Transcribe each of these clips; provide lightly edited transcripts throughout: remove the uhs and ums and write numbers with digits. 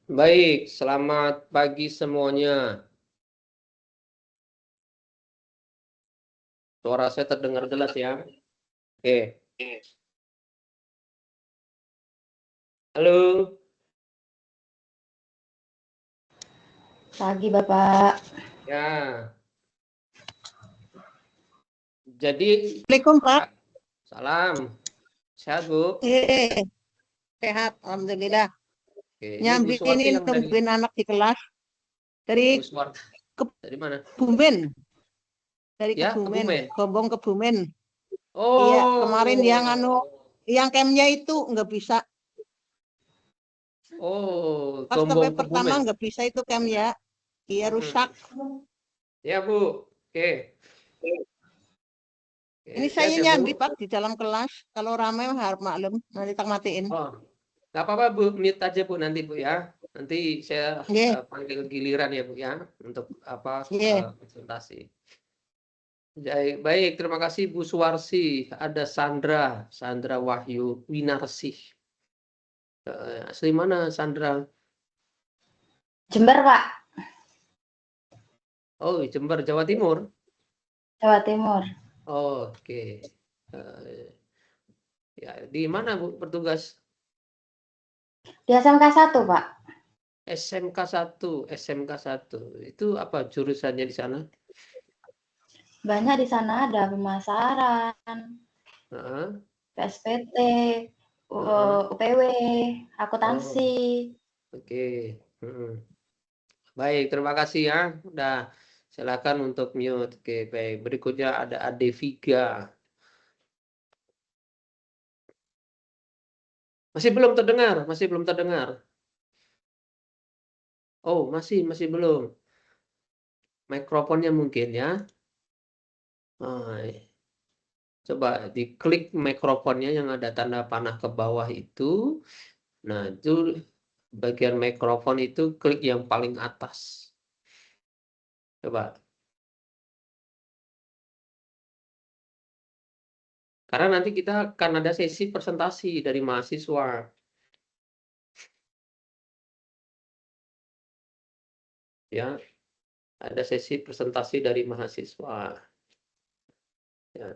Baik, selamat pagi semuanya. Suara saya terdengar jelas ya? Oke. Halo. Pagi Bapak. Ya. Jadi, Assalamualaikum Pak. salam. Sehat, Bu? Sehat, alhamdulillah. Oke, ini Bu Suwarti Nyambi yang dari nungguin anak di kelas dari Bu Suwarti. Dari mana? Kebumen. Dari Ya, Kebumen, Kebumen. Gombong Kebumen. Iya, kemarin Oh. yang campnya itu nggak bisa. Oh, Pas Gombong pertama Kebumen. nggak bisa itu campnya. Iya rusak. Ya, Bu. Oke. Ini Oke, sehat saya ya, nyambi Bu? Pak di dalam kelas. Kalau ramai harap maklum, nanti tak matiin. Oh, nggak apa-apa, Bu. Mute aja, Bu, nanti, Bu, ya. Nanti saya Iya, panggil giliran ya, Bu, ya. Untuk iya. presentasi. Baik, terima kasih Bu Suwarsi. Ada Sandra Wahyu Winarsih. Asli mana Sandra? Jember, Pak. Oh, Jember, Jawa Timur. Jawa Timur. Oh, oke. Eh, ya, di mana Bu bertugas? Di SMK 1, Pak. SMK 1, SMK 1. Itu apa jurusannya di sana? Banyak di sana ada pemasaran, Heeh, PSPT, heeh. UPW, Oh, akuntansi. oke. Heeh. Baik, terima kasih ya. Udah, silakan untuk mute. Oke, baik. Berikutnya ada Ade Viga. Masih belum terdengar, masih belum terdengar. Oh, masih belum. Mikrofonnya mungkin ya. Nah, coba diklik mikrofonnya yang ada tanda panah ke bawah itu. Nah, itu bagian mikrofon itu klik yang paling atas. Coba. Karena nanti kita akan ada sesi presentasi dari mahasiswa. Ya, ada sesi presentasi dari mahasiswa. Ya.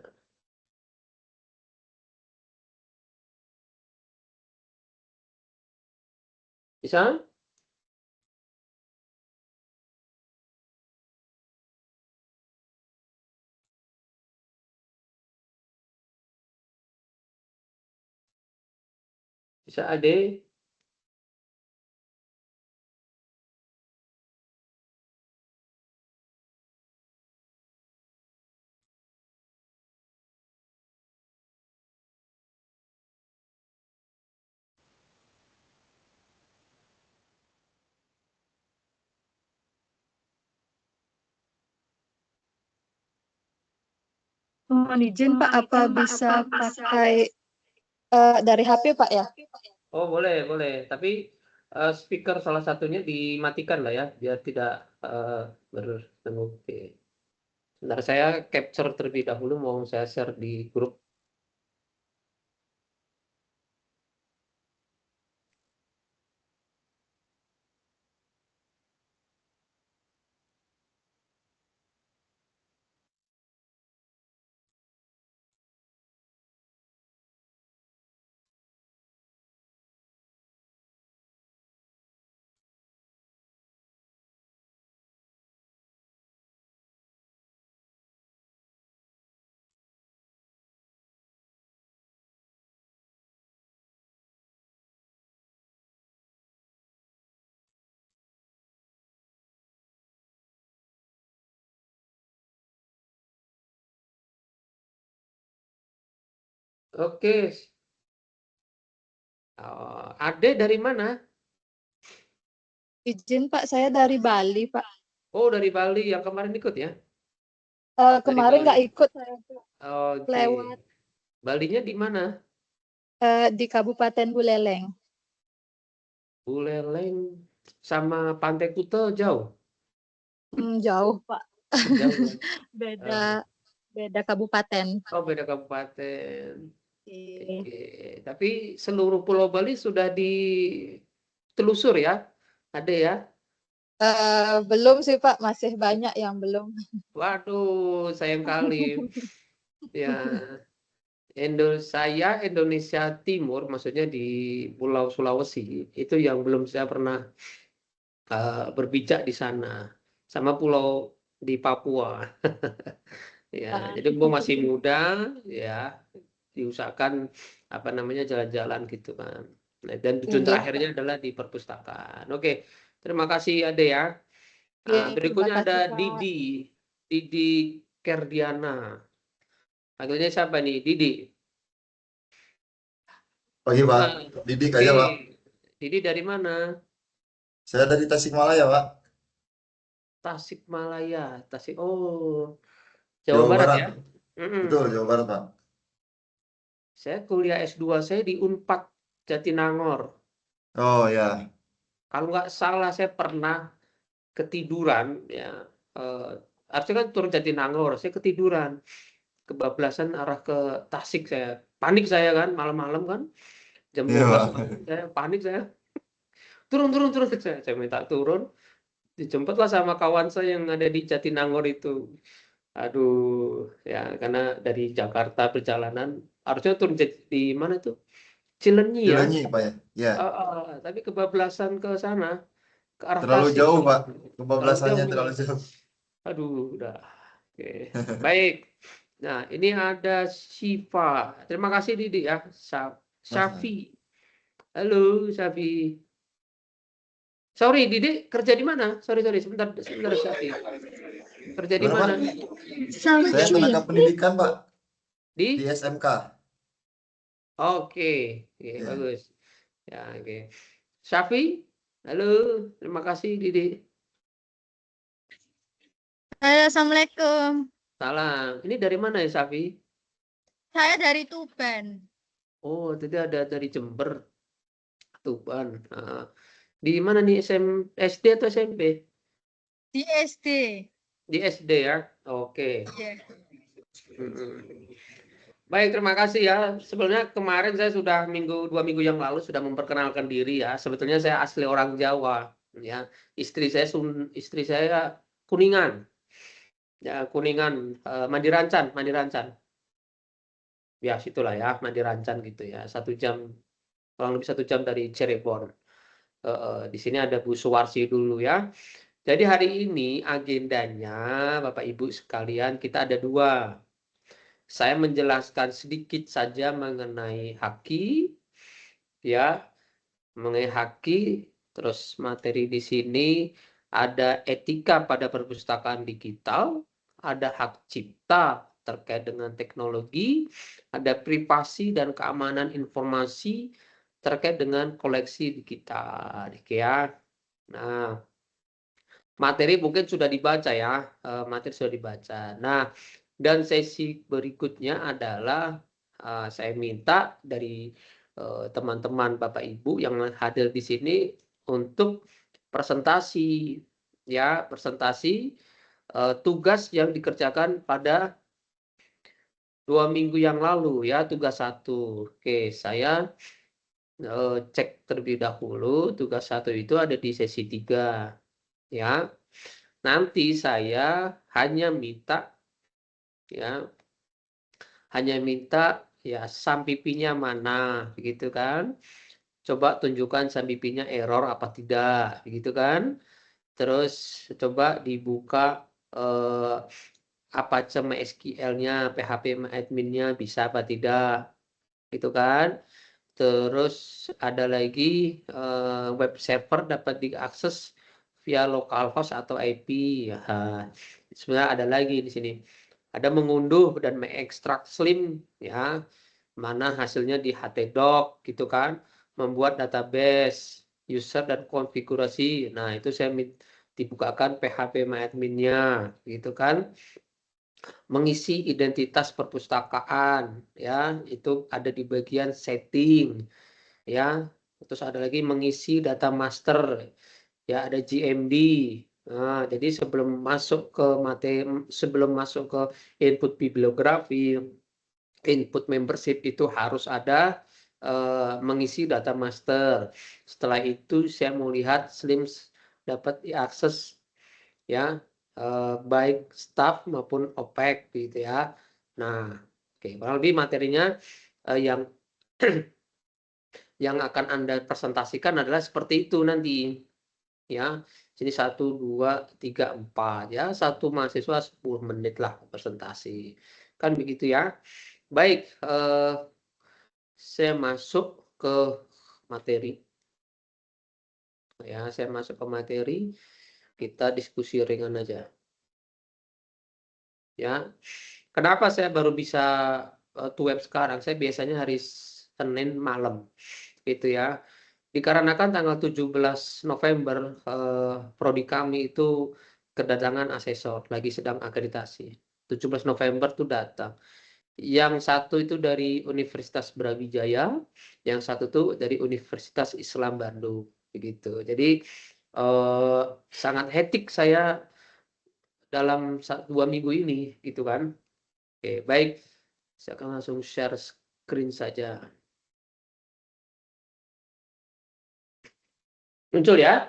Bisa? Bisa Ade? Mohon izin Pak, apa bisa pakai dari HP Pak ya? Oh, boleh, boleh. Tapi speaker salah satunya dimatikan lah ya, biar tidak bertemu. Oke. Sebentar, saya capture terlebih dahulu, mau saya share di grup. Oke. Ade dari mana? Izin Pak, saya dari Bali Pak. Oh, dari Bali, yang kemarin ikut ya? Dari Kemarin Bali. nggak ikut saya Pak. Oke. Lewat Balinya di mana? di Kabupaten Buleleng. Buleleng sama Pantai Kuta jauh? Jauh Pak. Jauh ya? Beda Eh, beda kabupaten. oh, beda kabupaten. Oke. Oke. Tapi seluruh Pulau Bali sudah ditelusur ya? Ada ya? Belum sih Pak, masih banyak yang belum. Waduh, sayang kali. Ya, saya Indonesia Timur, maksudnya di Pulau Sulawesi, itu yang belum saya pernah berpijak di sana. Sama pulau di Papua. Ya, jadi mumpung masih muda, ya diusahakan apa namanya jalan-jalan gitu kan. Nah, dan tujuan Iya. terakhirnya adalah di perpustakaan. Oke, terima kasih Ade ya. Nah, Oke, terima berikutnya kasih ada Pak. Didi Kerdiana. Panggilnya siapa nih? Didi. Pagi Pak, Ah, Didik oke. aja Pak. Didi dari mana? Saya dari Tasikmalaya Pak, Tasikmalaya. Oh, Jawa Jawa Barat Barat. ya? Betul, Mm-mm. Jawa Barat Pak. Saya kuliah S2 saya di Unpad Jatinangor. Oh ya, Kalau nggak salah saya pernah ketiduran ya. eh, Artinya kan turun Jatinangor, saya ketiduran, kebablasan arah ke Tasik saya. Panik saya kan malam-malam kan jam iya 12 Pak. malam saya panik saya. Turun saya minta turun, dijemputlah sama kawan saya yang ada di Jatinangor itu. Aduh, ya karena dari Jakarta perjalanan harusnya turun di mana tuh? Cilenyi ya. Cilenyi Pak ya. Ya, Tapi kebablasan ke sana, ke arah terlalu Tasik. jauh Pak. Terlalu jauh Kebablasannya nih. terlalu jauh. Aduh, udah. Oke. Baik. Nah, ini ada Syifa. Terima kasih Didi ya. Mas, Syafi. Halo, Syafi. Sorry, Didi kerja di mana? Sorry, sebentar, Syafi. Kerja di gimana mana? Pak? Saya tenaga pendidikan Pak di Di? SMK. Oke, Ya. bagus. Ya, oke. Syafi, halo. Terima kasih Didi. Halo, Assalamualaikum. Salam. Ini dari mana ya, Syafi? Saya dari Tuban. Oh, tadi ada dari Jember, Tuban. Nah, di mana nih SD atau SMP? Di SD. Di SD ya. Oke. Iya. Mm-mm. Baik, terima kasih ya. Sebelumnya kemarin saya sudah 2 minggu yang lalu sudah memperkenalkan diri ya. Sebetulnya saya asli orang Jawa ya. Istri saya Kuningan. Ya, Kuningan, Mandirancan. Ya, situlah ya, Mandirancan gitu ya. 1 jam, kurang lebih 1 jam dari Cirebon. Di sini ada Bu Suwarsi dulu ya. Jadi hari ini agendanya Bapak Ibu sekalian kita ada 2. Saya menjelaskan sedikit saja mengenai haki ya, mengenai haki, terus materi di sini ada etika pada perpustakaan digital, ada hak cipta terkait dengan teknologi, ada privasi dan keamanan informasi terkait dengan koleksi digital ya. Nah, materi mungkin sudah dibaca ya, materi sudah dibaca. Nah, dan sesi berikutnya adalah saya minta dari teman-teman Bapak Ibu yang hadir di sini untuk presentasi ya, tugas yang dikerjakan pada 2 minggu yang lalu ya, tugas 1. Oke, saya cek terlebih dahulu tugas 1 itu ada di sesi 3 ya. Nanti saya ya hanya minta ya sampipinya mana begitu kan. Coba tunjukkan sampipinya error apa tidak begitu kan. Terus coba dibuka Apache MySQL-nya, PHP admin-nya bisa apa tidak gitu kan. Terus ada lagi web server dapat diakses via localhost atau IP. Ya, sebenarnya ada lagi di sini. Ada mengunduh dan mengekstrak slim ya, mana hasilnya di htdoc gitu kan, membuat database, user dan konfigurasi. Nah, itu saya dibukakan PHP admin-nya gitu kan. Mengisi identitas perpustakaan ya, itu ada di bagian setting ya. Terus ada lagi mengisi data master ya, ada GMB. Nah, jadi sebelum masuk ke input bibliografi, input membership itu harus ada mengisi data master. Setelah itu saya mau lihat SLIMS dapat diakses ya, baik staff maupun OPEC gitu ya. Nah, oke, kurang lebih materinya yang yang akan Anda presentasikan adalah seperti itu nanti ya. Sini 1, 2, 3, 4 ya, satu mahasiswa 10 menit lah presentasi. Kan begitu ya. Baik, saya masuk ke materi. Ya, saya masuk ke materi. Kita diskusi ringan aja. Ya. Kenapa saya baru bisa to web sekarang? Saya biasanya hari Senin malam. Gitu ya. Dikarenakan tanggal 17 November prodi kami itu kedatangan asesor, lagi sedang akreditasi. 17 November itu datang. Yang satu itu dari Universitas Brawijaya, yang satu itu dari Universitas Islam Bandung, begitu. Jadi sangat hektik saya dalam 2 minggu ini, gitu kan. Oke, baik. Saya akan langsung share screen saja. Muncul ya?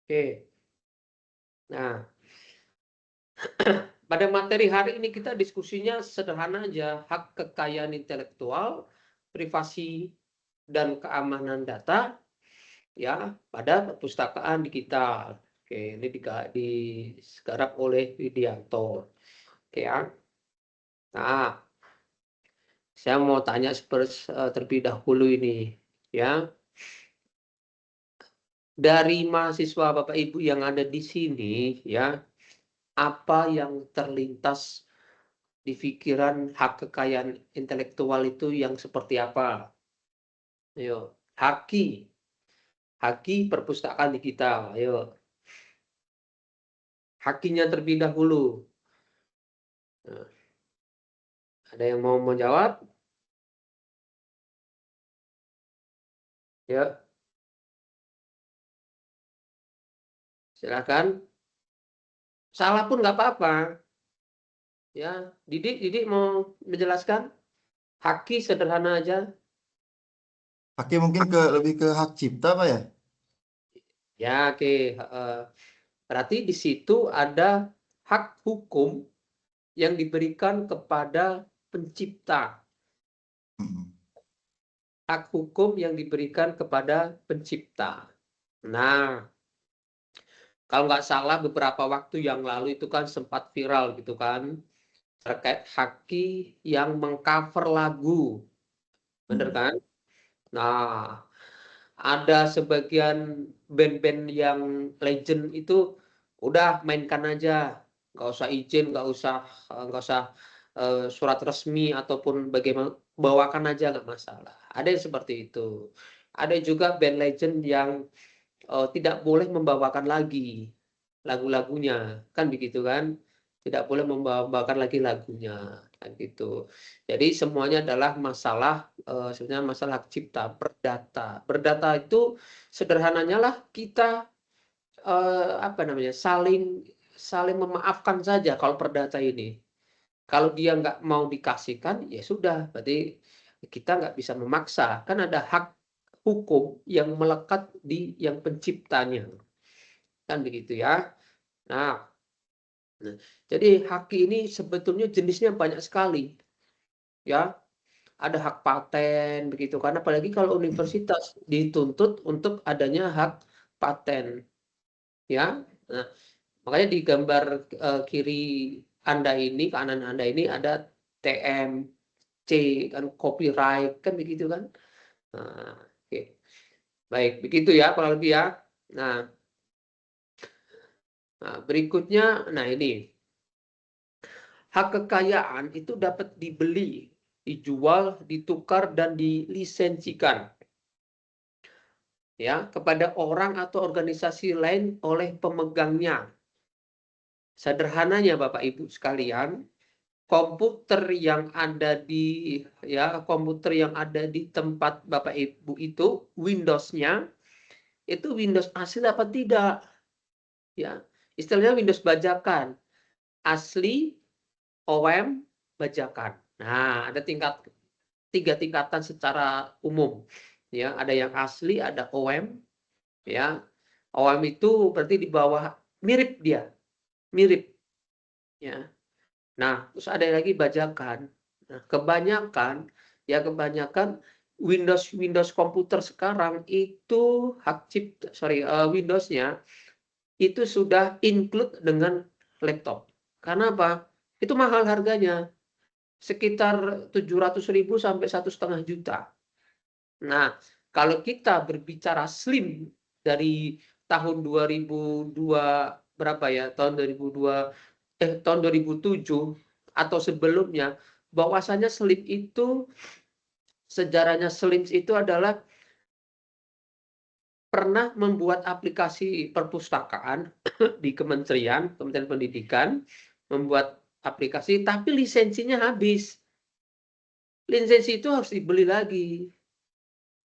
Oke. Nah, pada materi hari ini kita diskusinya sederhana aja, hak kekayaan intelektual, privasi dan keamanan data ya pada perpustakaan digital. Oke, ini digarap oleh Widianto. Oke ya. Nah, saya mau tanya terlebih dahulu ini ya. Dari mahasiswa Bapak Ibu yang ada di sini ya, apa yang terlintas di pikiran hak kekayaan intelektual itu yang seperti apa? Ayo, Haki perpustakaan digital. Ayo. Hakinya terlebih dahulu. Nah, ada yang mau menjawab? Ya. Silakan. Salah pun nggak apa-apa. Ya, Didik mau menjelaskan? Haki sederhana aja. Haki mungkin lebih ke hak cipta, Pak ya? Ya, oke. Berarti di situ ada hak hukum yang diberikan kepada pencipta. Hak hukum yang diberikan kepada pencipta. Nah, kalau nggak salah beberapa waktu yang lalu itu kan sempat viral gitu kan, terkait Haki yang mengcover lagu. Bener kan? Nah, ada sebagian band-band yang legend itu udah mainkan aja, nggak usah izin, nggak usah surat resmi ataupun bagaimana, bawakan aja nggak masalah. Ada yang seperti itu. Ada juga band legend yang tidak boleh membawakan lagi lagu-lagunya, kan begitu kan? Tidak boleh membawakan lagi lagunya, kan gitu. Jadi semuanya adalah masalah sebenarnya masalah hak cipta, berdata. Berdata itu sederhananya lah kita saling memaafkan saja kalau perdata ini. Kalau dia nggak mau dikasihkan, ya sudah, berarti kita nggak bisa memaksa. Kan ada hak hukum yang melekat di yang penciptanya. Kan begitu ya. Nah, jadi haki ini sebetulnya jenisnya banyak sekali. Ya, ada hak paten begitu, karena apalagi kalau universitas dituntut untuk adanya hak paten. Ya. Nah, makanya di gambar kiri Anda ini, kanan Anda ini ada TMC kan, copyright kan begitu kan. Nah, oke. Baik, begitu ya kurang lebih ya. Nah, berikutnya, nah ini hak kekayaan itu dapat dibeli, dijual, ditukar dan dilisensikan ya kepada orang atau organisasi lain oleh pemegangnya. Sederhananya Bapak Ibu sekalian, komputer yang ada di tempat Bapak Ibu itu Windows-nya itu Windows asli apa tidak? Ya, istilahnya Windows bajakan. asli, OEM, bajakan. Nah, ada 3 tingkatan secara umum. Ya, ada yang asli, ada OEM, ya. OEM itu berarti di bawah mirip dia, mirip, ya. Nah, terus ada lagi bajakan. Nah, kebanyakan Windows komputer sekarang itu Windows-nya itu sudah include dengan laptop. Karena apa? Itu mahal harganya. Sekitar 700.000 sampai 1,5 juta. Nah, kalau kita berbicara slim dari tahun 2002 berapa ya? Tahun 2007 atau sebelumnya, bahwasanya slim itu sejarahnya slim itu adalah pernah membuat aplikasi perpustakaan di Kementerian Pendidikan, membuat aplikasi tapi lisensinya habis. Lisensi itu harus dibeli lagi.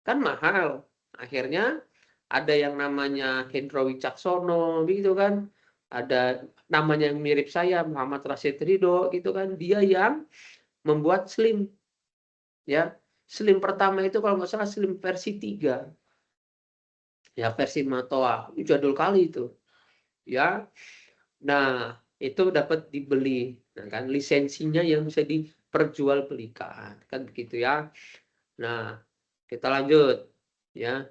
Kan mahal. Akhirnya ada yang namanya Hendro Wicaksono gitu kan. Ada namanya yang mirip saya, Muhammad Rashid Ridho gitu kan. Dia yang membuat slim. Ya. Slim pertama itu kalau nggak salah slim versi 3. Ya, versi Matoa. Jadul kali itu. Ya. Nah, itu dapat dibeli. Nah, kan lisensinya yang bisa diperjualbelikan. Kan begitu ya. Nah, kita lanjut. Ya.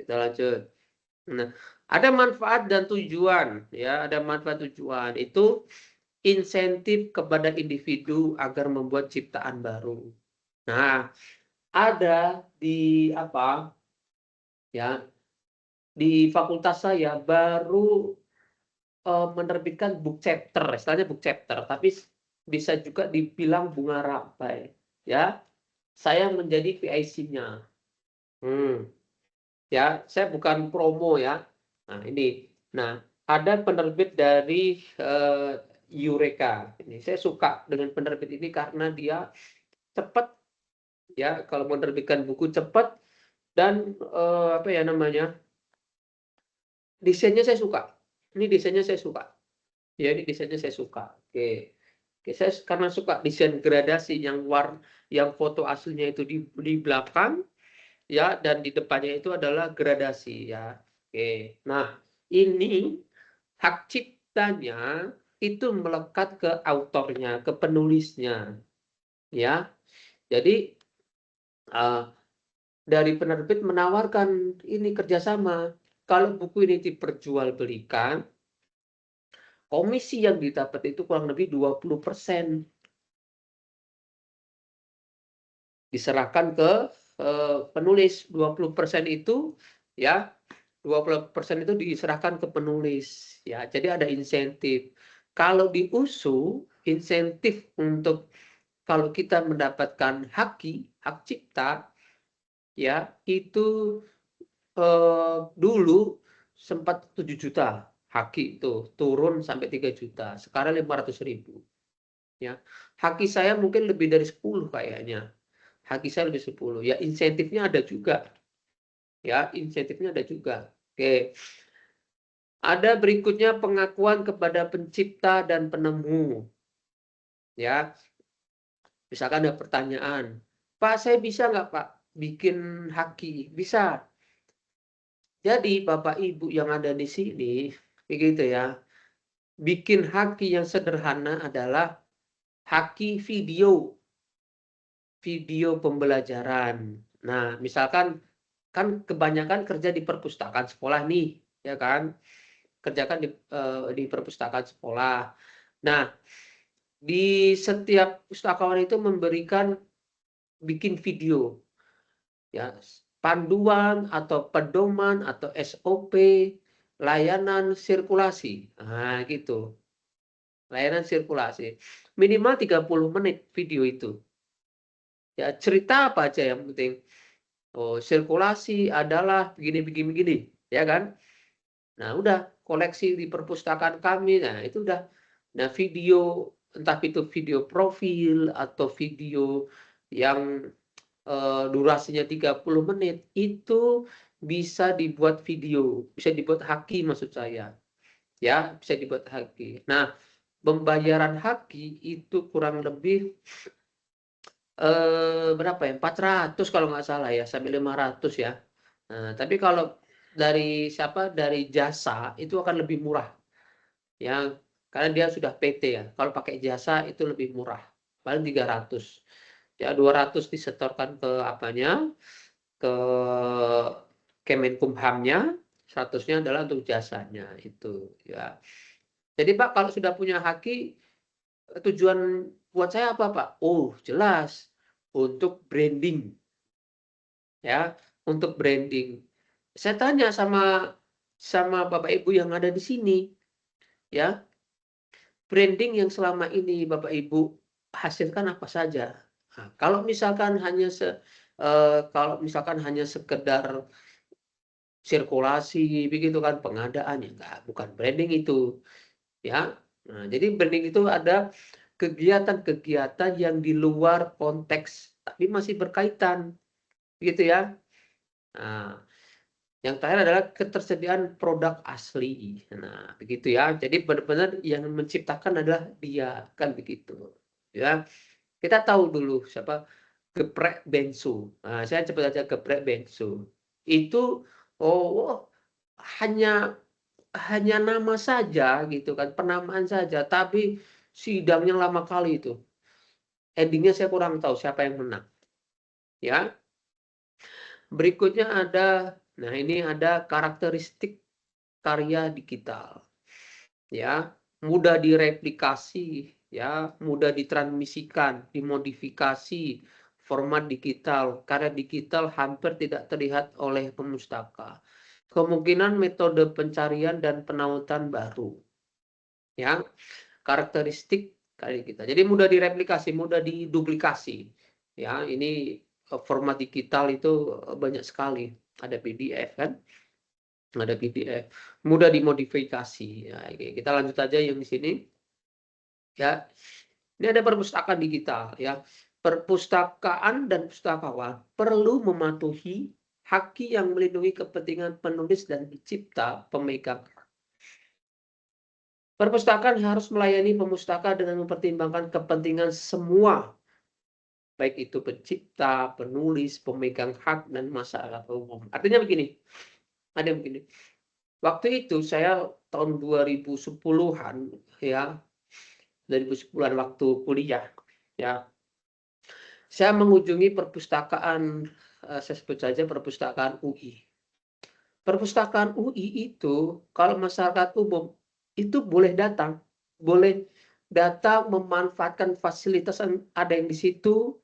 Kita lanjut. Nah, ada manfaat dan tujuan, ya, ada manfaat tujuan. Itu insentif kepada individu agar membuat ciptaan baru. Nah, ada di apa? Ya, di fakultas saya baru menerbitkan book chapter, istilahnya book chapter, tapi bisa juga dibilang bunga rampai, ya. Saya menjadi PIC-nya. Ya, saya bukan promo ya. Nah, ini. Nah, ada penerbit dari Eureka. Ini saya suka dengan penerbit ini karena dia cepat, ya, kalau menerbitkan buku cepat dan apa ya namanya? Desainnya saya suka. Ini desainnya saya suka. Ya, ini desainnya saya suka. Oke. Oke, saya karena suka desain gradasi yang foto aslinya itu di belakang, ya, dan di depannya itu adalah gradasi, ya. Oke. Nah, ini hak ciptanya itu melekat ke autornya, ke penulisnya, ya. Jadi dari penerbit menawarkan ini kerjasama. Kalau buku ini diperjualbelikan, komisi yang didapat itu kurang lebih 20%. Diserahkan ke penulis. 20% itu, ya, 20% itu diserahkan ke penulis, ya. Jadi ada insentif. Kalau di USU, insentif untuk kalau kita mendapatkan hak cipta, ya, itu dulu sempat 7 juta haki itu, turun sampai 3 juta. Sekarang 500.000. Ya. Haki saya mungkin lebih dari 10 kayaknya. Haki saya lebih 10. Ya, insentifnya ada juga. Ya, insentifnya ada juga. Oke. Ada berikutnya pengakuan kepada pencipta dan penemu. Ya. Misalkan ada pertanyaan, Pak, saya bisa nggak, Pak, bikin haki? Bisa. Jadi Bapak Ibu yang ada di sini, begitu ya, bikin haki yang sederhana adalah haki video pembelajaran. Nah, misalkan kan kebanyakan kerja di perpustakaan sekolah nih, ya kan? Kerjakan di perpustakaan sekolah. Nah, di setiap pustakawan itu memberikan bikin video, ya, panduan atau pedoman atau SOP layanan sirkulasi. Nah, gitu. Layanan sirkulasi. Minimal 30 menit video itu. Ya, cerita apa aja yang penting. Oh, sirkulasi adalah begini, ya kan? Nah, udah koleksi di perpustakaan kami. Nah, itu udah. Nah, video, entah itu video profil atau video yang durasinya 30 menit, itu bisa dibuat video, bisa dibuat haki maksud saya. Ya, bisa dibuat haki. Nah, pembayaran haki itu kurang lebih berapa ya? 400 kalau nggak salah ya, sampai 500 ya. Nah, tapi kalau dari jasa itu akan lebih murah. Ya, karena dia sudah PT ya. Kalau pakai jasa itu lebih murah. Paling 300. Ya, 200 disetorkan ke apanya? Ke Kemenkumhamnya, 100-nya adalah untuk jasanya itu ya. Jadi Pak, kalau sudah punya haki, tujuan buat saya apa Pak? Oh, jelas untuk branding ya, untuk branding. Saya tanya sama Bapak Ibu yang ada di sini ya, branding yang selama ini Bapak Ibu hasilkan apa saja? Nah, kalau misalkan hanya sekedar sirkulasi begitu kan, pengadaan ya enggak, bukan branding itu ya. Nah, jadi branding itu ada kegiatan-kegiatan yang di luar konteks tapi masih berkaitan gitu ya. Nah, yang terakhir adalah ketersediaan produk asli. Nah, begitu ya. Jadi benar-benar yang menciptakan adalah dia, kan begitu. Ya. Kita tahu dulu siapa Geprek Bensu. Nah, saya cepat aja Geprek Bensu. Itu hanya nama saja gitu kan, penamaan saja, tapi sidangnya lama kali itu. Endingnya saya kurang tahu siapa yang menang. Ya. Berikutnya nah ini ada karakteristik karya digital. Ya, mudah direplikasi, ya, mudah ditransmisikan, dimodifikasi, format digital. Karya digital hampir tidak terlihat oleh pemustaka. Kemungkinan metode pencarian dan penautan baru. Ya, karakteristik karya kita. Jadi mudah direplikasi, mudah diduplikasi. Ya, ini format digital itu banyak sekali. Ada PDF kan? Ada PDF. Mudah dimodifikasi. Ya, kita lanjut aja yang di sini. Ya, ini ada perpustakaan digital. Ya, perpustakaan dan pustakawan perlu mematuhi haki yang melindungi kepentingan penulis dan pencipta pemegang. Perpustakaan harus melayani pemustaka dengan mempertimbangkan kepentingan semua, baik itu pencipta, penulis, pemegang hak, dan masyarakat umum. Artinya begini, waktu itu saya tahun 2010-an ya, 2010-an waktu kuliah ya, saya mengunjungi perpustakaan, saya sebut saja perpustakaan UI. Perpustakaan UI itu kalau masyarakat umum itu boleh datang memanfaatkan fasilitas yang ada yang di situ,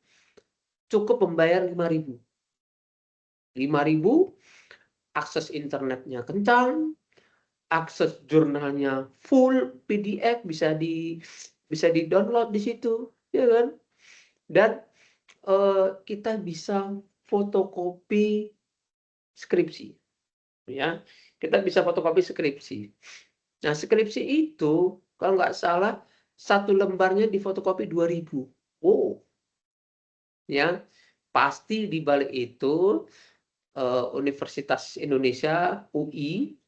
cukup membayar 5.000. 5.000, akses internetnya kencang, akses jurnalnya full PDF, bisa di-download di situ, ya kan? Dan kita bisa fotokopi skripsi, ya. Kita bisa fotokopi skripsi. Nah, skripsi itu kalau nggak salah satu lembarnya difotokopi 2.000. Oh, ya. Pasti di balik itu Universitas Indonesia UI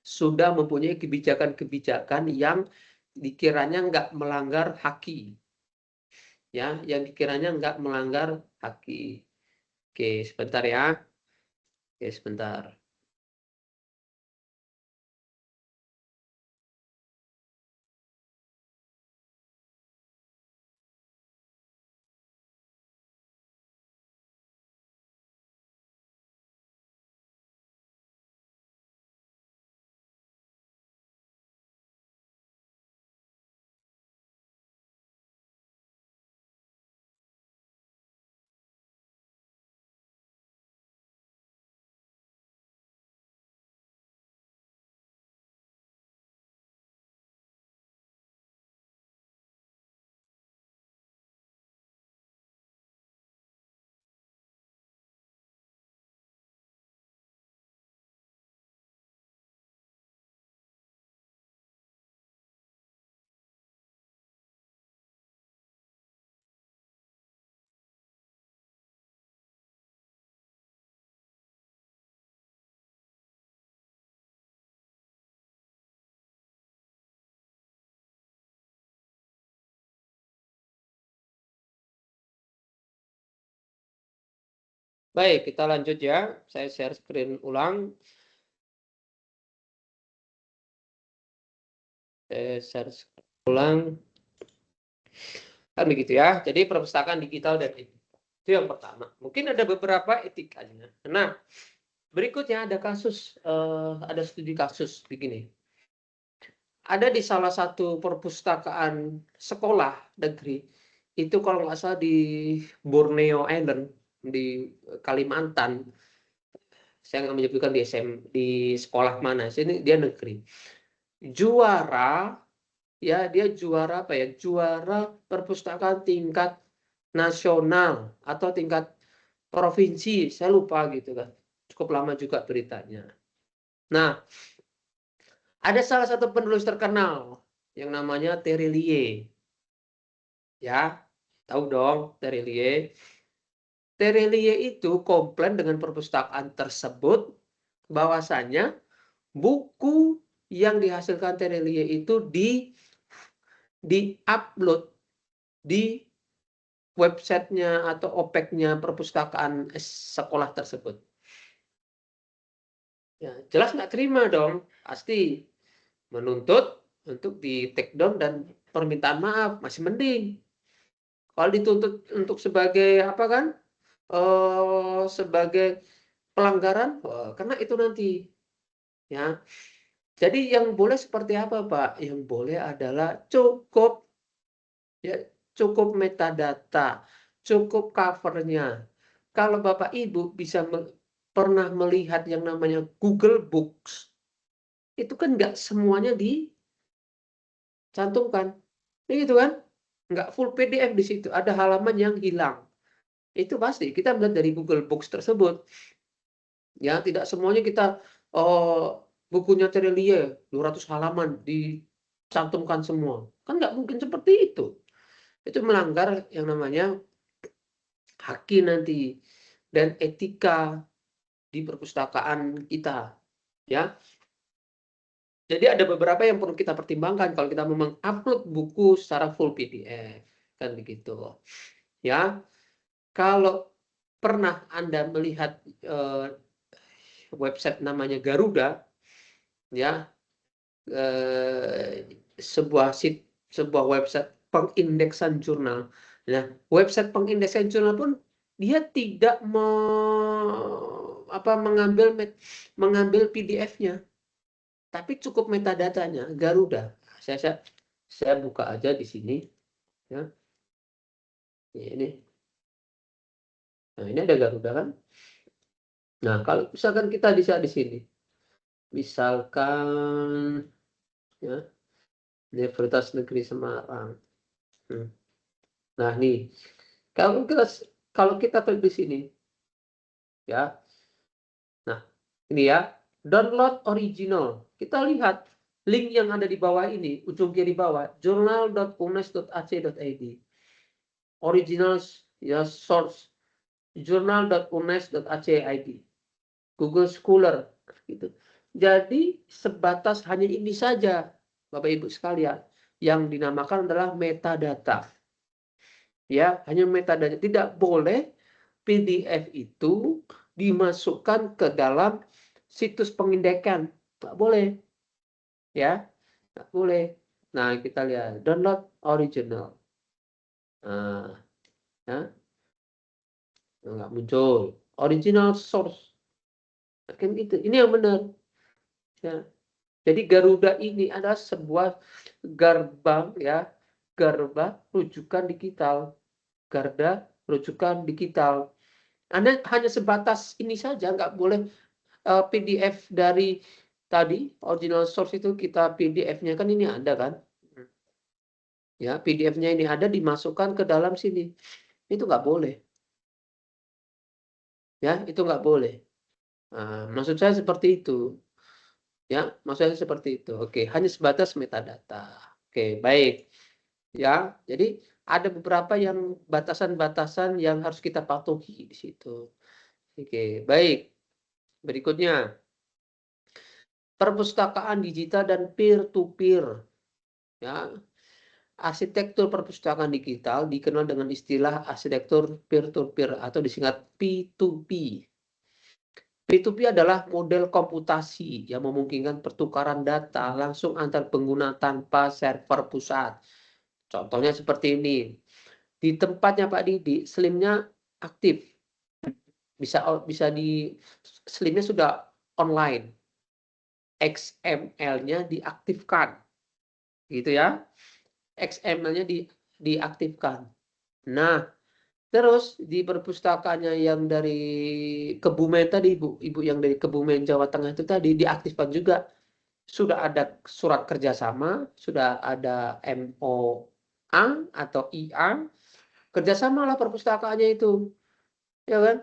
sudah mempunyai kebijakan-kebijakan yang dikiranya nggak melanggar haki, ya, yang dikiranya nggak melanggar haki. Oke, sebentar ya. Oke, sebentar. Baik, kita lanjut ya. Saya share screen ulang. Saya share screen ulang. Kan begitu ya. Jadi perpustakaan digital dan etika. Itu yang pertama. Mungkin ada beberapa etikanya. Nah, berikutnya ada kasus, ada studi kasus begini. Ada di salah satu perpustakaan sekolah negeri, itu kalau nggak salah di Borneo Island, di Kalimantan. Saya nggak menyebutkan di sekolah mana, sini dia negeri. Juara, ya dia juara apa ya? Juara perpustakaan tingkat nasional atau tingkat provinsi, saya lupa gitu kan. Cukup lama juga beritanya. Nah, ada salah satu penulis terkenal yang namanya Terelie. Ya, tahu dong Terelie. Terelie itu komplain dengan perpustakaan tersebut bahwasanya buku yang dihasilkan Terelie itu di-upload di websitenya atau OPEC-nya perpustakaan sekolah tersebut. Ya, jelas nggak terima dong, pasti menuntut untuk di take down dan permintaan maaf masih mending. Kalau dituntut untuk sebagai apa kan, sebagai pelanggaran, kena itu nanti, ya. Jadi yang boleh seperti apa, Pak? Yang boleh adalah cukup, ya, cukup metadata, cukup covernya. Kalau Bapak Ibu bisa pernah melihat yang namanya Google Books, itu kan nggak semuanya dicantumkan, gitu kan? Nggak full PDF di situ, ada halaman yang hilang. Itu pasti kita melihat dari Google Books tersebut. Ya, tidak semuanya kita bukunya Terelie 200 halaman dicantumkan semua. Kan nggak mungkin seperti itu. Itu melanggar yang namanya haki nanti dan etika di perpustakaan kita, ya. Jadi ada beberapa yang perlu kita pertimbangkan kalau kita memang upload buku secara full PDF, kan begitu. Ya. Kalau pernah Anda melihat website namanya Garuda, ya, sebuah website pengindeksan jurnal. Nah, website pengindeksan jurnal pun dia tidak mengambil PDF-nya, tapi cukup metadatanya Garuda. Saya buka aja di sini, ya. Ini. Nah, ini ada Garuda kan. Nah, kalau misalkan kita bisa di sini, misalkan, ya, Universitas Negeri Semarang. Nah, nih, kalau kita klik di sini, ya. Nah, ini ya, download original. Kita lihat link yang ada di bawah ini, ujung kiri bawah, journal.unes.ac.id. Originals, ya, source journal.unes.ac.id. Google Scholar, gitu. Jadi sebatas hanya ini saja, Bapak Ibu sekalian, yang dinamakan adalah metadata. Ya, hanya metadata. Tidak boleh PDF itu dimasukkan ke dalam situs pengindekan. Nggak boleh. Ya, nggak boleh. Nah, kita lihat download original. Nah, ya, nggak muncul. Original source. Kan gitu. Ini yang benar. Ya. Jadi Garuda ini adalah sebuah gerbang, ya, gerbang rujukan digital. Garda rujukan digital. Anda hanya sebatas ini saja, nggak boleh PDF dari tadi, original source itu kita PDF-nya kan ini ada kan. Ya, PDF-nya ini ada dimasukkan ke dalam sini. Itu nggak boleh. Ya, itu nggak boleh. Nah, maksud saya seperti itu. Ya, maksud saya seperti itu. Oke, hanya sebatas metadata. Oke, baik. Ya, jadi ada beberapa yang batasan-batasan yang harus kita patuhi di situ. Oke, baik. Berikutnya, perpustakaan digital dan peer to peer. Ya, arsitektur perpustakaan digital dikenal dengan istilah arsitektur peer-to-peer atau disingkat P2P. P2P adalah model komputasi yang memungkinkan pertukaran data langsung antar pengguna tanpa server pusat. Contohnya seperti ini. Di tempatnya Pak Didi, slimnya aktif. Bisa di slimnya sudah online. XML-nya diaktifkan. Gitu ya. XML-nya diaktifkan. Nah, terus di perpustakaannya yang dari Kebumen tadi, Ibu yang dari Kebumen Jawa Tengah itu tadi diaktifkan juga. Sudah ada surat kerjasama, sudah ada MOA atau IA, kerjasamalah perpustakaannya itu, ya kan?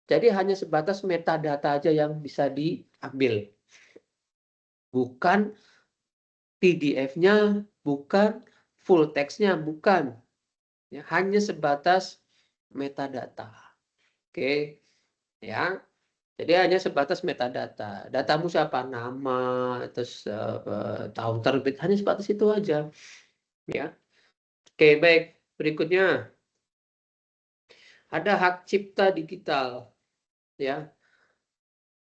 Jadi hanya sebatas metadata aja yang bisa diambil, bukan PDF-nya, bukan full text-nya, bukan. Ya, hanya sebatas metadata. Oke, ya. Jadi hanya sebatas metadata. Datamu siapa? Nama, terus tahun terbit, hanya sebatas itu aja. Ya. Oke, baik. Berikutnya ada hak cipta digital. Ya.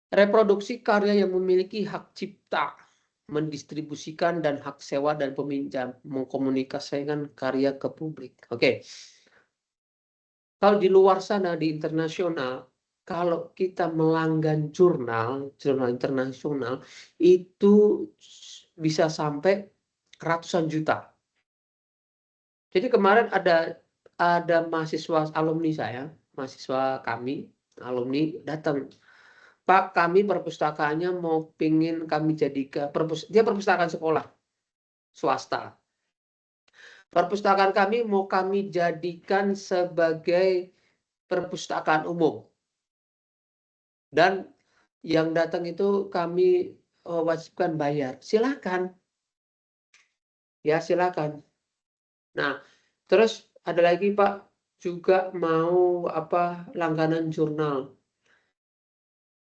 Reproduksi karya yang memiliki hak cipta, mendistribusikan dan hak sewa dan peminjam, mengkomunikasikan karya ke publik. Oke. Kalau di luar sana, di internasional, kalau kita melanggan jurnal internasional, itu bisa sampai ratusan juta. Jadi kemarin ada mahasiswa alumni saya, mahasiswa kami, alumni datang. Pak, kami perpustakaannya mau pingin kami jadikan, dia perpustakaan sekolah, swasta. Perpustakaan kami mau kami jadikan sebagai perpustakaan umum. Dan yang datang itu kami wajibkan bayar. Silakan. Ya, silakan. Nah, terus ada lagi Pak, juga mau langganan jurnal.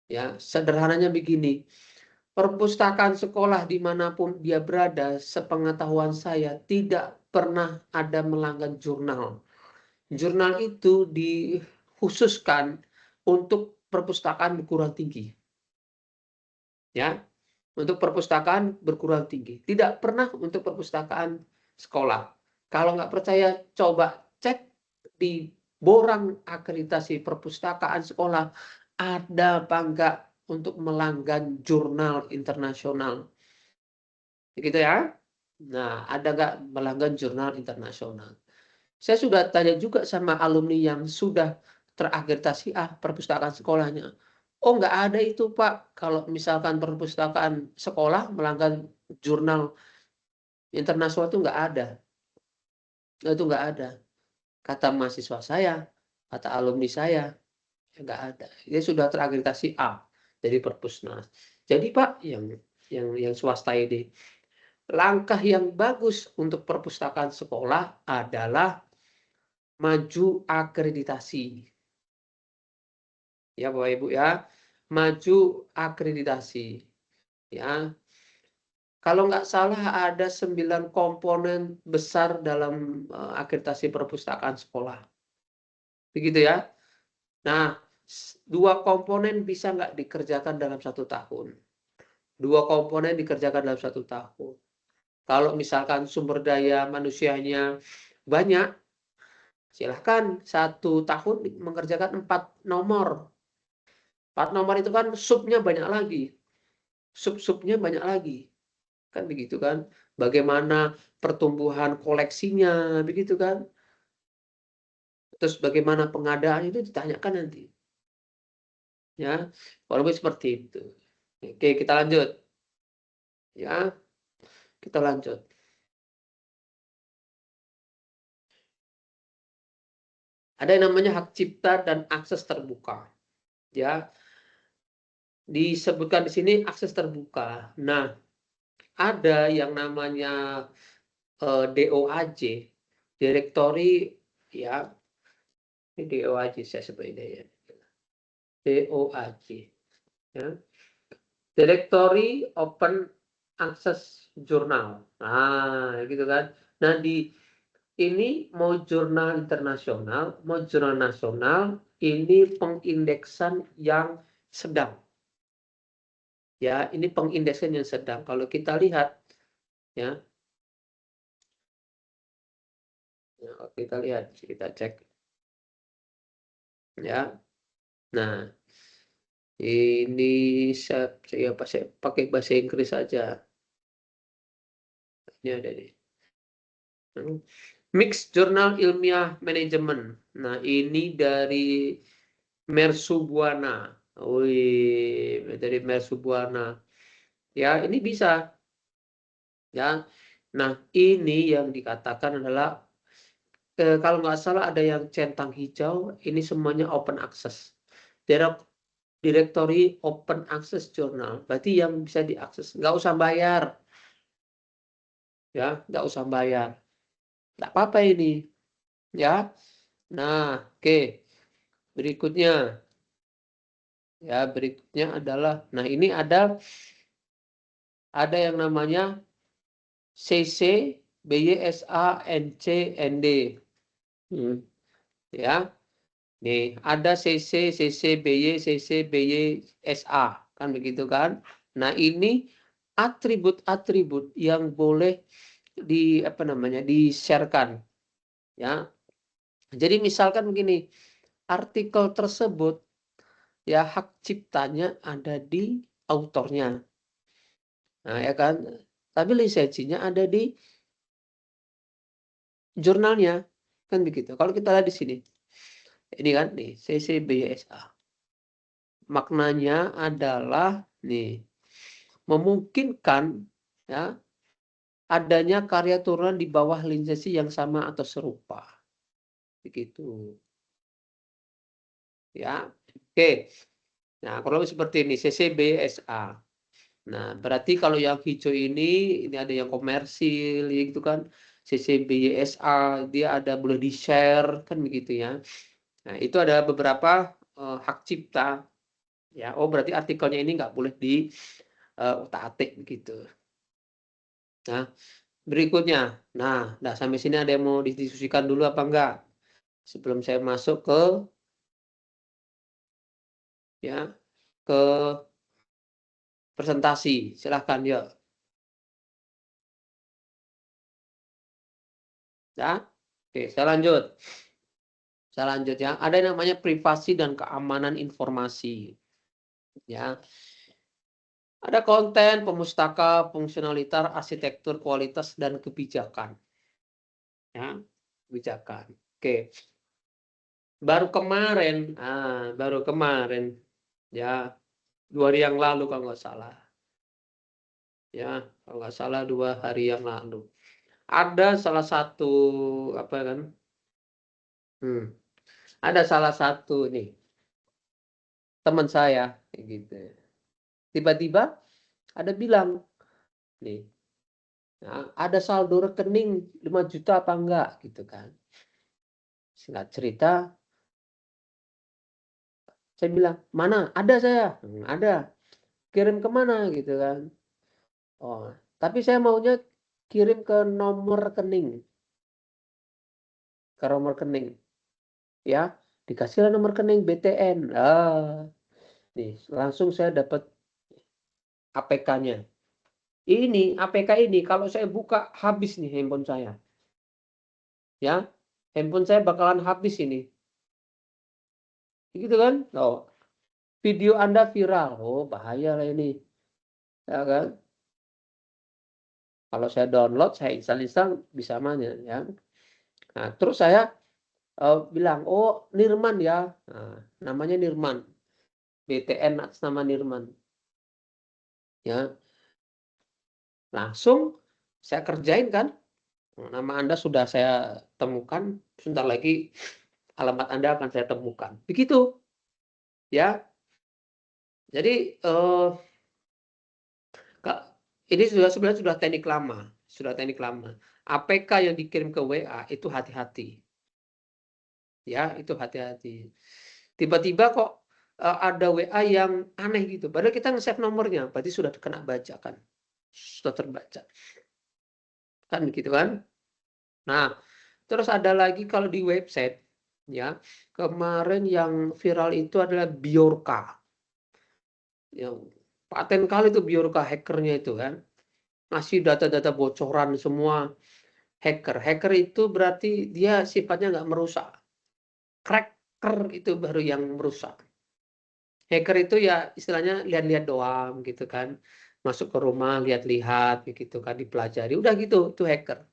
Ya, sederhananya begini. Perpustakaan sekolah dimanapun dia berada, sepengetahuan saya tidak pernah ada melanggan jurnal. Jurnal itu dikhususkan untuk perpustakaan berkurang tinggi. Ya, untuk perpustakaan berkurang tinggi. Tidak pernah untuk perpustakaan sekolah. Kalau nggak percaya, coba cek di borang akreditasi perpustakaan sekolah, ada apa enggak untuk melanggan jurnal internasional. Begitu ya. Nah, ada nggak melanggan jurnal internasional? Saya sudah tanya juga sama alumni yang sudah terakreditasi perpustakaan sekolahnya. Oh, nggak ada itu Pak. Kalau misalkan perpustakaan sekolah melanggar jurnal internasional itu nggak ada. Itu nggak ada. Kata mahasiswa saya, kata alumni saya, nggak ada. Dia sudah terakreditasi A dari Perpusnas. Jadi Pak, yang swasta ini, langkah yang bagus untuk perpustakaan sekolah adalah maju akreditasi. Ya Bapak Ibu ya, maju akreditasi. Ya, kalau nggak salah ada 9 komponen besar dalam akreditasi perpustakaan sekolah. Begitu ya. Nah, 2 komponen bisa nggak dikerjakan dalam 1 tahun. 2 komponen dikerjakan dalam 1 tahun. Kalau misalkan sumber daya manusianya banyak, silahkan 1 tahun mengerjakan 4 nomor. 4 nomor itu kan subnya banyak lagi. Sub-subnya banyak lagi. Kan begitu kan? Bagaimana pertumbuhan koleksinya, begitu kan? Terus bagaimana pengadaan itu ditanyakan nanti. Ya, walaupun seperti itu. Oke, kita lanjut. Ya, kita lanjut. Ada yang namanya hak cipta dan akses terbuka. Ya, disebutkan di sini akses terbuka. Nah, ada yang namanya DOAJ, Directory, ya, ini DOAJ saya sebut ini ya. DOAJ, ya. Directory Open Access Journal. Nah, gitu kan. Nah, ini mau jurnal internasional, mau jurnal nasional, ini pengindeksan yang sedang. Ya, ini pengindeksan yang sedang. Kalau kita lihat, ya, kita lihat, kita cek, ya. Nah, ini saya pakai bahasa Inggris saja. Ini ada nih. Mixed Journal Ilmiah Manajemen. Nah, ini dari Mercubuana. Wih, dari Mercubuana. Ya, ini bisa. Ya. Nah, ini yang dikatakan adalah kalau nggak salah ada yang centang hijau, ini semuanya open access. Directory open access journal. Berarti yang bisa diakses, nggak usah bayar. Ya, nggak usah bayar. Nggak apa-apa ini. Ya. Nah, oke. Berikutnya. Ya, berikutnya adalah, nah ini ada yang namanya CC, BYSA, NC, ND. Ya. Nih, ada CC, BY, SA, kan begitu kan? Nah, ini atribut-atribut yang boleh di-share-kan. Ya. Jadi misalkan begini, artikel tersebut ya hak ciptanya ada di autornya. Nah, ya kan? Tapi lisensinya ada di jurnalnya. Kan begitu. Kalau kita lihat di sini. Ini kan nih, CCBSA. Maknanya adalah nih memungkinkan ya adanya karya turunan di bawah lisensi yang sama atau serupa. Begitu. Ya. Oke. Nah, kalau seperti ini CCBSA. Nah, berarti kalau yang hijau ini ada yang komersil gitu kan. CCBSA dia ada boleh di-share kan begitu ya. Nah, itu ada beberapa hak cipta. Ya, oh berarti artikelnya ini nggak boleh di utak-atik begitu. Nah, berikutnya. Nah, sampai sini ada yang mau didiskusikan dulu apa enggak? Sebelum saya masuk ke ya ke presentasi. Silahkan yuk. Ya. Oke, saya lanjut. Ya. Ada yang namanya privasi dan keamanan informasi. Ya. Ada konten, pemustaka, fungsionalitas, arsitektur, kualitas, dan kebijakan. Ya, kebijakan. Oke. Baru kemarin, ya 2 hari yang lalu kalau nggak salah. Ya, kalau nggak salah 2 hari yang lalu. Ada salah satu apa kan? Ada salah satu nih teman saya gitu. Tiba-tiba ada bilang nih, nah, ada saldo rekening 5 juta apa enggak gitu kan. Singkat cerita saya bilang, "Mana? Ada saya." "Ada." "Kirim ke mana?" gitu kan. "Oh, tapi saya maunya kirim ke nomor rekening." Ke nomor rekening. Ya, dikasihlah nomor rekening BTN. Nih, langsung saya dapat APK-nya. Ini APK ini kalau saya buka habis nih handphone saya. Ya, handphone saya bakalan habis ini. Gitu kan? Oh, video Anda viral. Oh, bahaya lah ini. Ya kan? Kalau saya download, saya install bisa mana ya. Nah, terus saya bilang, "Oh, Nirman ya." Nah, namanya Nirman. BTN atas nama Nirman. Ya. Langsung saya kerjain kan. Nama Anda sudah saya temukan, sebentar lagi alamat Anda akan saya temukan. Begitu. Ya. Jadi ini sebenarnya sudah teknik lama, APK yang dikirim ke WA itu hati-hati. Ya, itu hati-hati. Tiba-tiba kok ada WA yang aneh gitu. Padahal kita nge-save nomornya, berarti sudah kena baca kan. Sudah terbaca. Kan begitu kan? Nah, terus ada lagi kalau di website, ya, kemarin yang viral itu adalah Biorka. Yang paten kali itu Biorka hackernya itu kan. Ngasih data-data bocoran semua hacker. Hacker itu berarti dia sifatnya nggak merusak. Cracker itu baru yang merusak. Hacker itu ya istilahnya lihat-lihat doang gitu kan. Masuk ke rumah, lihat-lihat gitu kan, dipelajari. Udah gitu, itu hacker.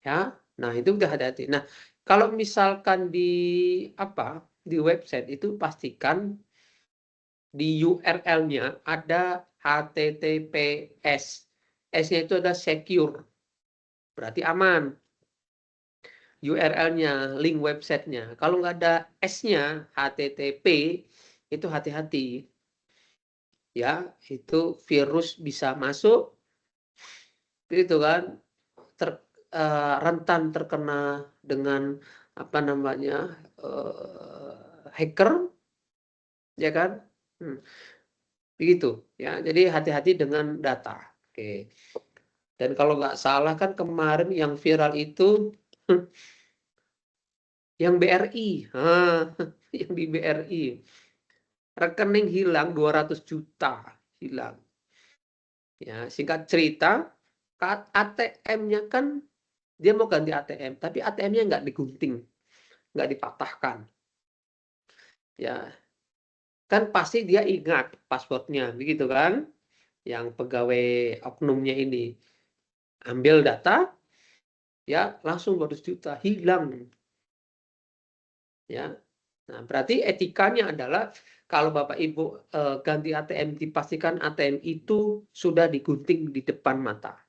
Ya. Nah, itu udah hati-hati. Nah, kalau misalkan di di website itu pastikan di URL-nya ada HTTPS. S-nya itu ada secure. Berarti aman. URL-nya, link websitenya. Kalau nggak ada S-nya, HTTP, itu hati-hati. Ya, itu virus bisa masuk, itu kan, rentan terkena dengan hacker, ya kan? Begitu, ya. Jadi hati-hati dengan data. Oke. Dan kalau nggak salah kan kemarin yang viral itu yang BRI, yang di BRI. Rekening hilang 200 juta hilang. Ya, singkat cerita, ATM-nya kan dia mau ganti ATM, tapi ATM-nya nggak digunting, nggak dipatahkan. Ya, kan pasti dia ingat passwordnya, begitu kan? Yang pegawai oknumnya ini ambil data, ya langsung 200 juta hilang. Ya, nah berarti etikanya adalah kalau Bapak Ibu ganti ATM, dipastikan ATM itu sudah digunting di depan mata.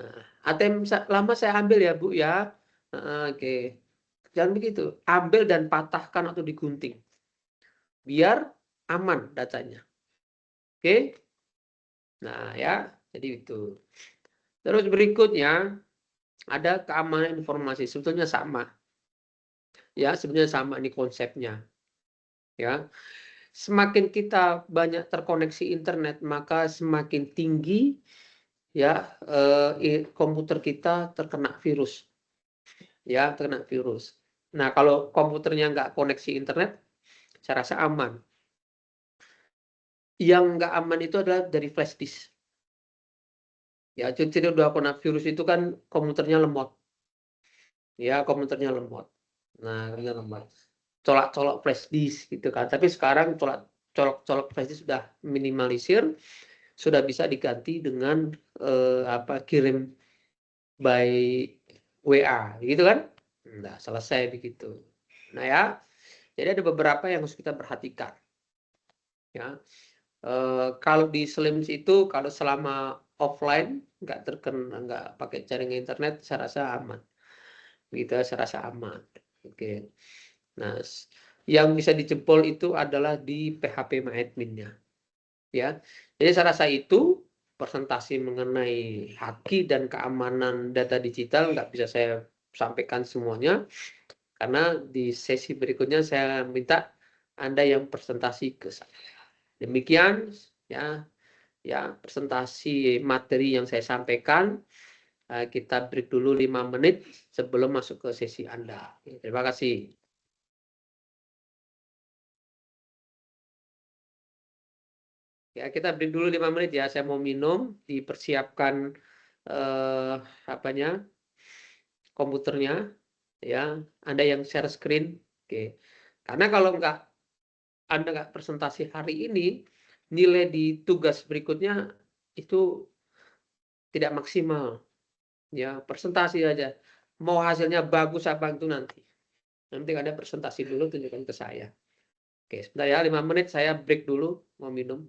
Nah, ATM lama saya ambil ya Bu ya. Oke. Jangan begitu. Ambil dan patahkan atau digunting. Biar aman datanya. Oke. Nah ya, jadi itu. Terus berikutnya ada keamanan informasi. Sebetulnya sama. Ya, sebenarnya sama ini konsepnya. Ya. Semakin kita banyak terkoneksi internet, maka semakin tinggi ya komputer kita terkena virus. Ya, terkena virus. Nah, kalau komputernya nggak koneksi internet, saya rasa aman. Yang nggak aman itu adalah dari flash disk. Ya, ciri udah kena virus itu kan komputernya lemot. Ya, komputernya lemot. Nah, komputernya lemot. Colak-colok flash disk gitu kan. Tapi sekarang colok-colok flash disk sudah minimalisir, sudah bisa diganti dengan kirim by WA, gitu kan? Nah, selesai begitu. Nah ya, jadi ada beberapa yang harus kita perhatikan. Ya, kalau di Slims itu kalau selama offline nggak pakai jaringan internet, saya rasa aman. Begitu, saya rasa aman. Oke. Nah, yang bisa dijebol itu adalah di PHP adminnya. Ya, jadi saya rasa itu presentasi mengenai haki dan keamanan data digital nggak bisa saya sampaikan semuanya karena di sesi berikutnya saya minta Anda yang presentasi ke saya. Demikian ya, presentasi materi yang saya sampaikan. Kita break dulu 5 menit sebelum masuk ke sesi Anda. Terima kasih. Ya, kita break dulu 5 menit ya. Saya mau minum, dipersiapkan komputernya ya. Anda yang share screen. Oke. Karena kalau Anda nggak presentasi hari ini, nilai di tugas berikutnya itu tidak maksimal. Ya, presentasi aja. Mau hasilnya bagus apa itu nanti. Nanti Anda presentasi dulu, tunjukkan ke saya. Oke, sebentar ya, 5 menit saya break dulu, mau minum.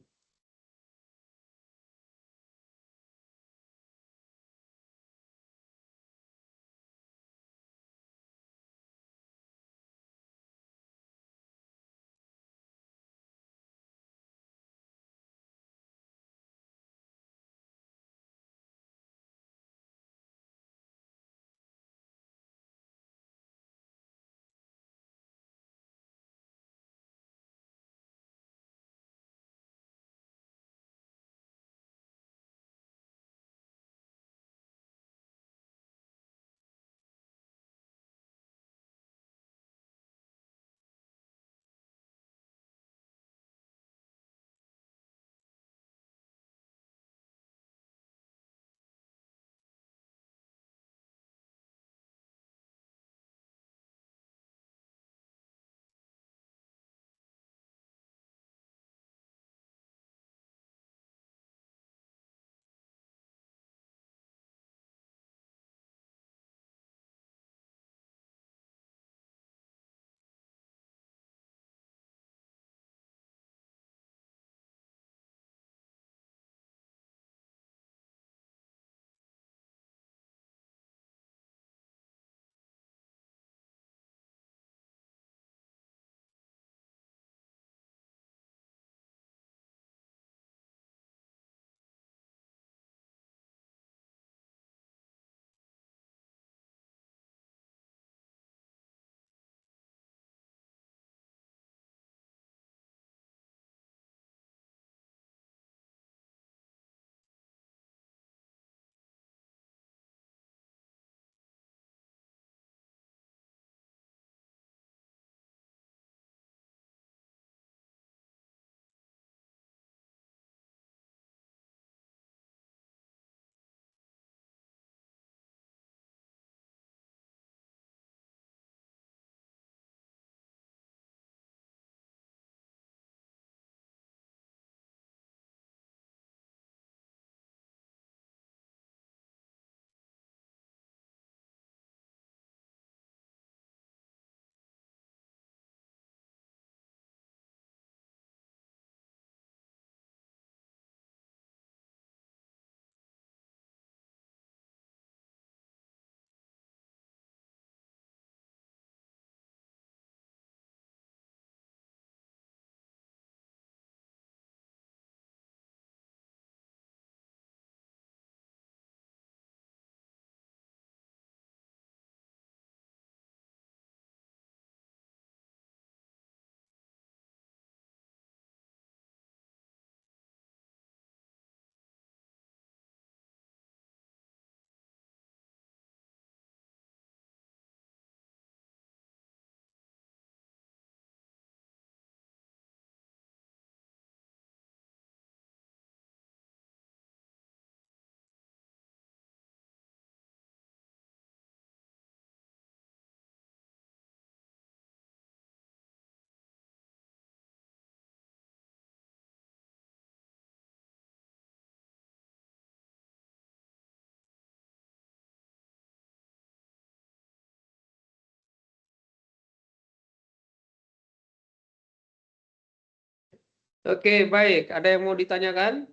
Oke, baik. Ada yang mau ditanyakan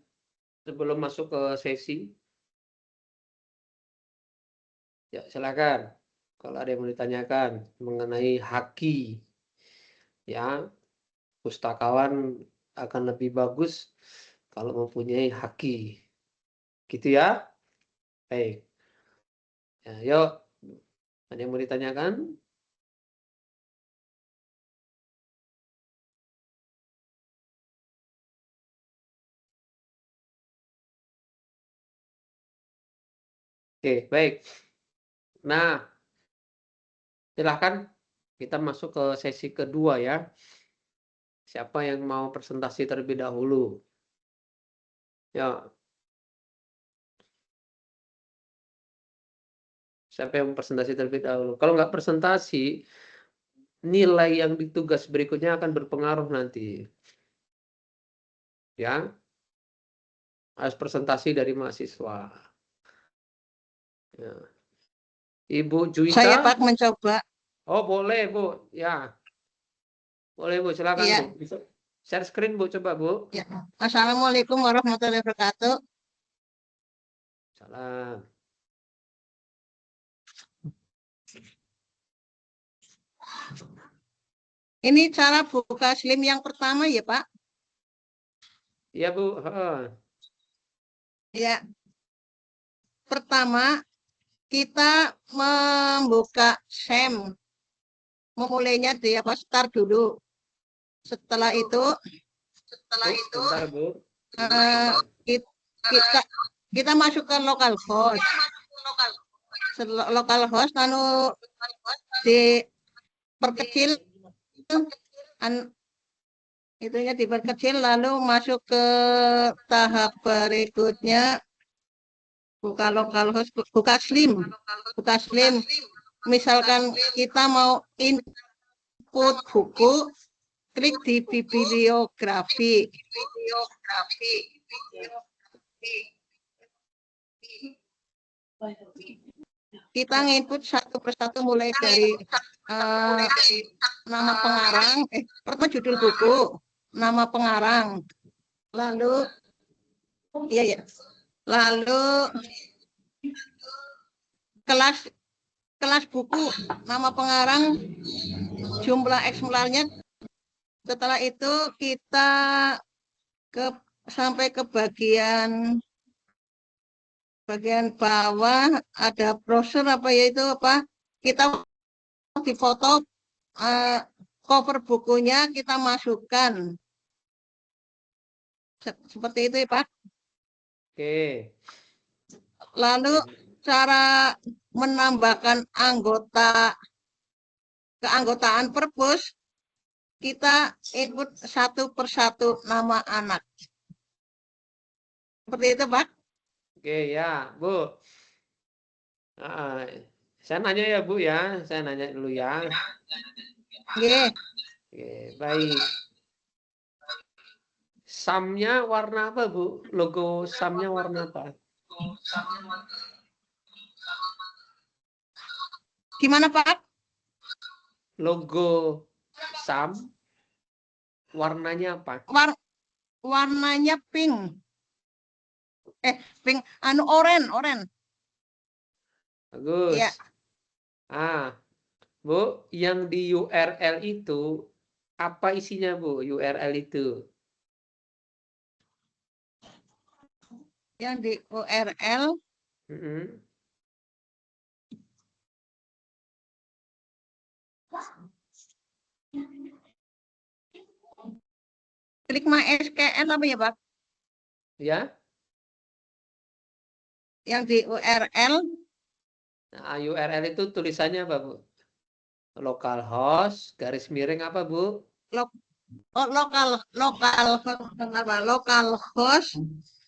sebelum masuk ke sesi? Ya, silakan. Kalau ada yang mau ditanyakan mengenai haki, ya, pustakawan akan lebih bagus kalau mempunyai haki. Gitu ya? Baik. Ya, yuk. Ada yang mau ditanyakan? Oke, baik. Nah, silahkan kita masuk ke sesi kedua ya. Siapa yang mau presentasi terlebih dahulu? Ya, siapa yang mau presentasi terlebih dahulu? Kalau nggak presentasi, nilai yang di tugas berikutnya akan berpengaruh nanti. Ya, harus presentasi dari mahasiswa. Ya. Ibu Saya Juwita? Pak mencoba. Oh, boleh, Bu. Ya, boleh, Bu. Silakan, Iya. Bu. Bisa share screen, Bu. Coba, Bu. Ya. Assalamualaikum warahmatullahi wabarakatuh. Salam. Ini cara buka Slim yang pertama ya Pak. Iya, Bu. Heeh. Ya. Pertama kita membuka SEM. Memulainya di apa? Start dulu. Setelah itu Bentar, Bu. eh, kita masukkan localhost. Localhost lalu diperkecil itunya diperkecil lalu masuk ke tahap berikutnya buka localhost, buka Slim. Misalkan kita mau input buku, klik di bibliografi. Kita nginput satu persatu mulai dari nama pengarang, pertama judul buku, nama pengarang, lalu lalu kelas buku, nama pengarang, jumlah eksemplarnya. Setelah itu kita sampai ke bagian bawah ada brosur apa ya itu apa, kita difoto cover bukunya kita masukkan seperti itu ya Pak. Oke. Lalu cara menambahkan keanggotaan perpus, kita input satu persatu nama anak. Seperti itu Pak. Oke, ya, Bu. Saya nanya ya, Bu ya. Saya nanya dulu ya. Oke. Oke, baik. SAM-nya warna apa, Bu? Logo SAM-nya warna apa? Gimana Pak? Logo SAM warnanya apa? Warnanya pink. Pink, oranye. Bagus. Ya. Bu, yang di URL itu apa isinya, Bu? URL itu. Yang di URL klik MySQL apa ya Pak? Ya. Yang di URL. Nah, URL itu tulisannya apa, Bu? Localhost garis miring apa, Bu? Localhost.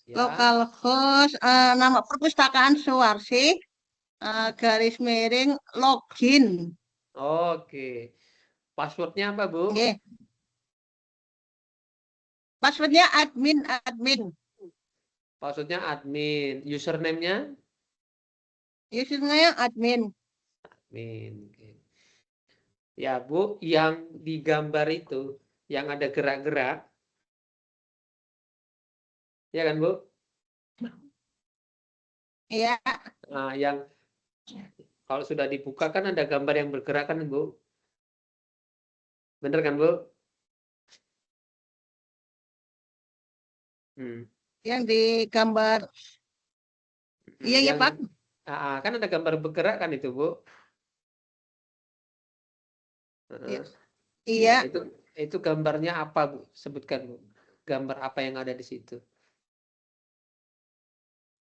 Ya. Localhost nama perpustakaan Suwarsi garis miring login. Oke. Passwordnya apa, Bu? Oke. Passwordnya admin. Passwordnya admin. Username-nya? Username admin. Admin. Ya, Bu, yang digambar itu, yang ada gerak-gerak, Ya kan, Bu? Iya, Nah, yang kalau sudah dibuka kan ada gambar yang bergerak kan, Bu? Bener kan, Bu? Hmm. yang di gambar. Iya, ya Yang Pak. kan ada gambar bergerak kan itu, Bu? Iya. Heeh. Iya, Ya, itu gambarnya apa, Bu? Sebutkan, Bu. Gambar apa yang ada di situ?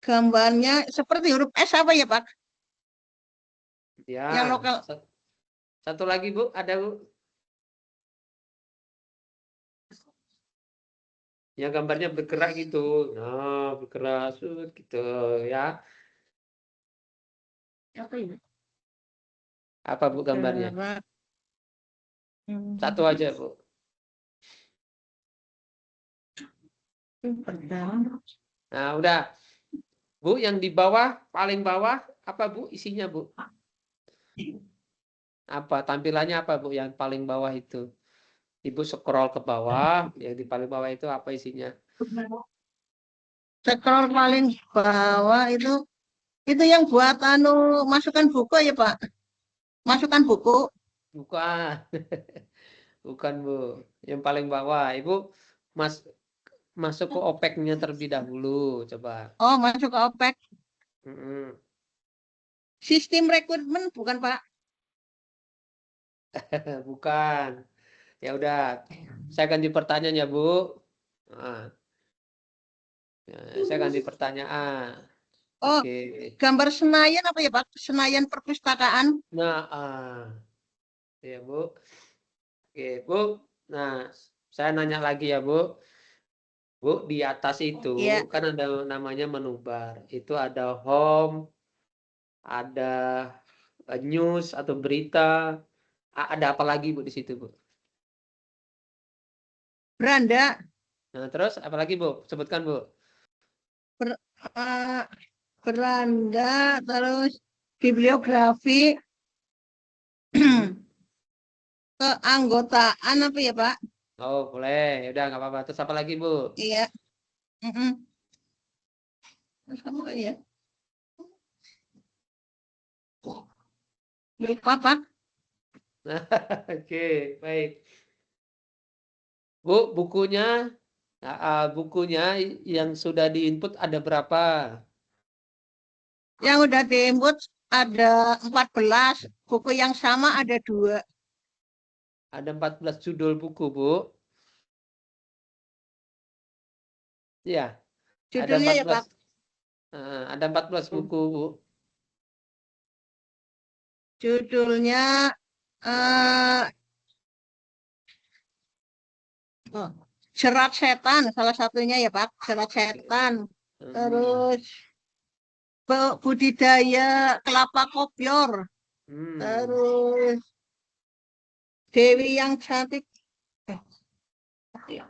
gambarnya seperti huruf S apa ya Pak? Ya, Yang lokal. satu lagi, Bu, ada, Bu. Yang gambarnya bergerak gitu. Nah, bergerak gitu ya. Apa ini? Apa, Bu, gambarnya? Gerak. Satu aja, Bu. Nah, udah. Bu, yang di bawah, paling bawah, apa, Bu, isinya, Bu? Apa, tampilannya apa, Bu, yang paling bawah itu? Ibu scroll ke bawah, yang di paling bawah itu apa isinya? Scroll paling bawah itu yang buat masukkan buku ya Pak? Masukkan buku. Bukan. Bukan, Bu. Yang paling bawah. Ibu masuk ke OPEC-nya terlebih dahulu, coba. Oh, masuk ke OPEC. Mm-mm. Sistem rekrutmen bukan Pak? Bukan. Ya udah, saya ganti pertanyaan ya, Bu. Nah, saya ganti pertanyaan. Oh, Oke. gambar Senayan apa ya Pak? Senayan Perpustakaan. Nah, ya, Bu. Oke, Bu. Nah, saya nanya lagi ya, Bu. Bu, di atas itu Iya. kan ada namanya menu bar. Itu ada home, ada news atau berita. Ada apa lagi, Bu, di situ, Bu? Beranda. Nah, terus apa lagi, Bu? Sebutkan, Bu. eh, Beranda. Terus bibliografi. Keanggotaan apa ya Pak? Oh, boleh. Ya udah, nggak apa-apa. Terus apa lagi, Bu? Iya. Mm-mm. Terus apa ya? Lupa Pak. Oke, baik. Bu, bukunya yang sudah diinput ada berapa? Yang udah diinput ada 14. Buku yang sama ada 2. Ada 14 judul buku, Bu. Iya, ada Judulnya ya 14. Pak. Ada 14 buku, Bu. Judulnya eh oh, Jerat Setan salah satunya ya Pak. Jerat Setan. Terus budidaya kelapa kopior. Terus Dewi yang cantik. Iya.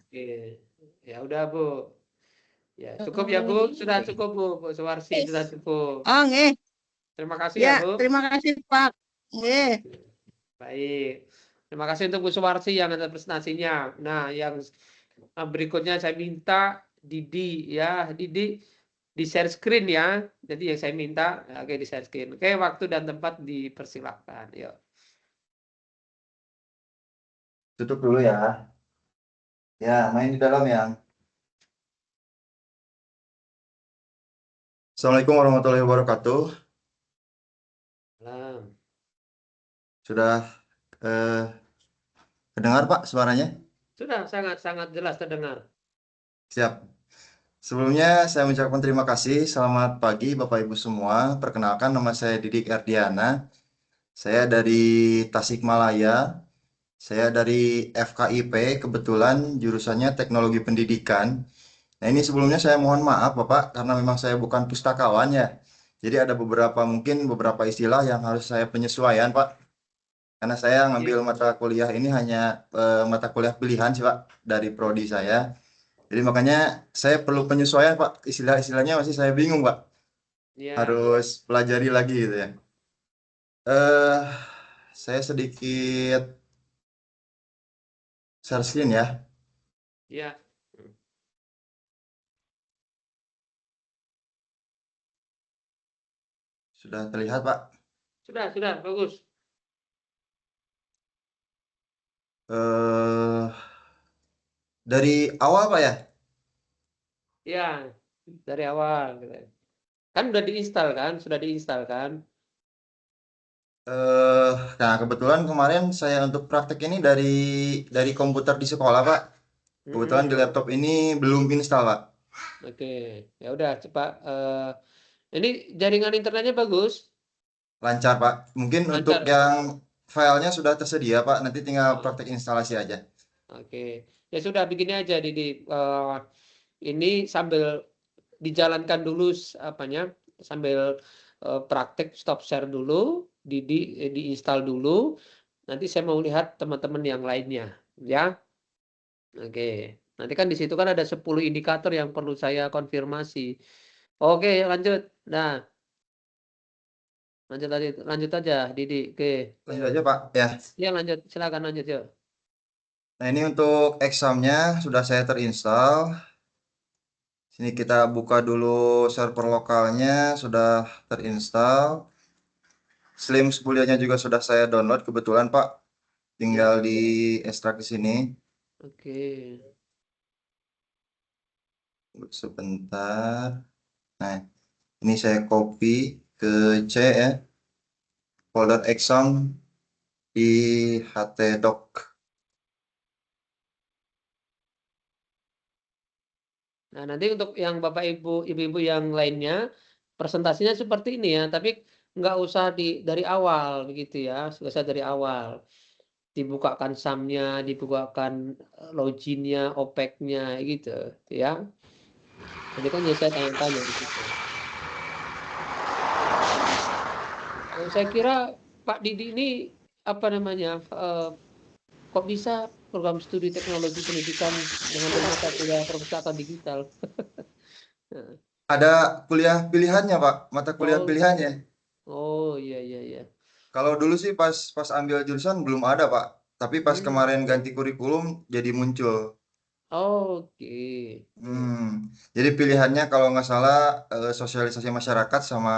Oke. Ya udah, Bu. Ya, cukup ya, Bu. Sudah cukup, Bu. Bu Suwarsi, sudah cukup. Oh, nggih. Terima kasih ya, Ya, Bu. terima kasih Pak. Nggih. Baik. Terima kasih untuk Bu Suwarsi yang atas presentasinya. Nah, yang berikutnya saya minta Didi ya, Didi di share screen ya. Jadi yang saya minta, oke, di share screen. Oke, waktu dan tempat dipersilakan. Yuk. Tutup dulu ya. Ya, main di dalam ya. Assalamualaikum warahmatullahi wabarakatuh. Salam. Sudah kedengar Pak suaranya? Sudah sangat jelas terdengar. Siap. Sebelumnya saya mengucapkan terima kasih. Selamat pagi Bapak Ibu semua. Perkenalkan nama saya Didik Erdiana. Saya dari Tasikmalaya. Saya dari FKIP, kebetulan jurusannya Teknologi Pendidikan. Nah ini sebelumnya saya mohon maaf Bapak, karena memang saya bukan pustakawan ya. Jadi ada mungkin beberapa istilah yang harus saya penyesuaian Pak. Karena saya ngambil mata kuliah ini hanya mata kuliah pilihan sih Pak, dari prodi saya. Jadi makanya saya perlu penyesuaian Pak, istilah-istilahnya masih saya bingung Pak. Ya. Harus pelajari lagi gitu ya. Saya sedikit share screen ya. Ya. Sudah terlihat, Pak? Sudah, bagus. Eh, dari awal, Pak ya? Ya, dari awal. Kan udah diinstal kan? Sudah diinstal kan? Nah kebetulan kemarin saya untuk praktek ini dari komputer di sekolah, Pak. Kebetulan di Mm-mm. laptop ini belum install, Pak. Oke, ya udah coba. Ini jaringan internetnya bagus, Lancar, Pak. Mungkin untuk lancar. yang filenya sudah tersedia, Pak. Nanti tinggal Oh, praktek instalasi aja. oke, ya sudah begini aja, Didi. Ini sambil dijalankan dulu apanya, sambil praktek stop share dulu, diinstal dulu. Nanti saya mau lihat teman-teman yang lainnya, ya. Oke. Nanti kan di situ kan ada 10 indikator yang perlu saya konfirmasi. Oke, lanjut. Nah, lanjut aja, Didi. Oke. Lanjut aja, Pak. Ya. Ya, lanjut. Silakan lanjut, yuk. Nah ini untuk examnya sudah saya terinstall. Sini kita buka dulu server lokalnya, sudah terinstall. Slims kuliahnya juga sudah saya download kebetulan, Pak. Ya, Tinggal di ekstrak ke sini. oke. Sebentar. Nah, ini saya copy ke C ya, folder exam di htdoc. Nah, nanti untuk yang Bapak Ibu, Ibu-ibu yang lainnya, presentasinya seperti ini ya, tapi nggak usah dari awal begitu ya, nggak usah dari awal. Dibukakan SAM-nya, dibukakan loginnya, OPEC-nya gitu ya. Jadi kan ya saya tanya-tanya di situ. Saya kira Pak Didi ini apa namanya, kok bisa program studi teknologi pendidikan mengambil mata kuliah perpustakaan digital? Ada kuliah pilihannya, Pak, mata kuliah Oh, pilihannya. oh iya iya iya. Kalau dulu sih pas ambil jurusan belum ada, Pak. Tapi pas Hmm, kemarin ganti kurikulum jadi muncul. oke. Jadi pilihannya kalau nggak salah sosialisasi masyarakat sama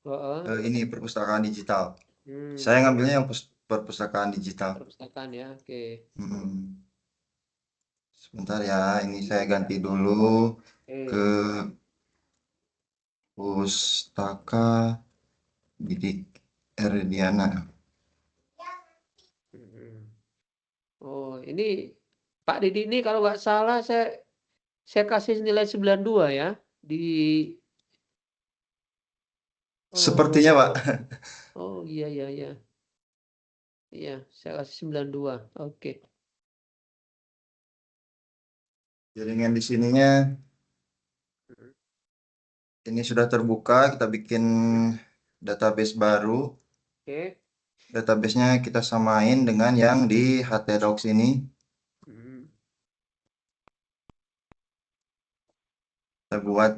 Heeh. ini perpustakaan digital. Saya Hmm, ngambilnya yang perpustakaan digital. perpustakaan ya, oke. Hmm. Sebentar ya, ini saya ganti dulu ke Oke. Pustaka Didik Erdiana. Hmm. Oh, ini Pak Didi ini kalau nggak salah saya kasih nilai 92 ya di Sepertinya, oh Pak. oh iya iya iya. Iya, saya kasih 92. Oke. Jaringan di sininya ini sudah terbuka, kita bikin database baru. Oke. Databasenya kita samain dengan yang di htdocs ini. Hmm. Kita buat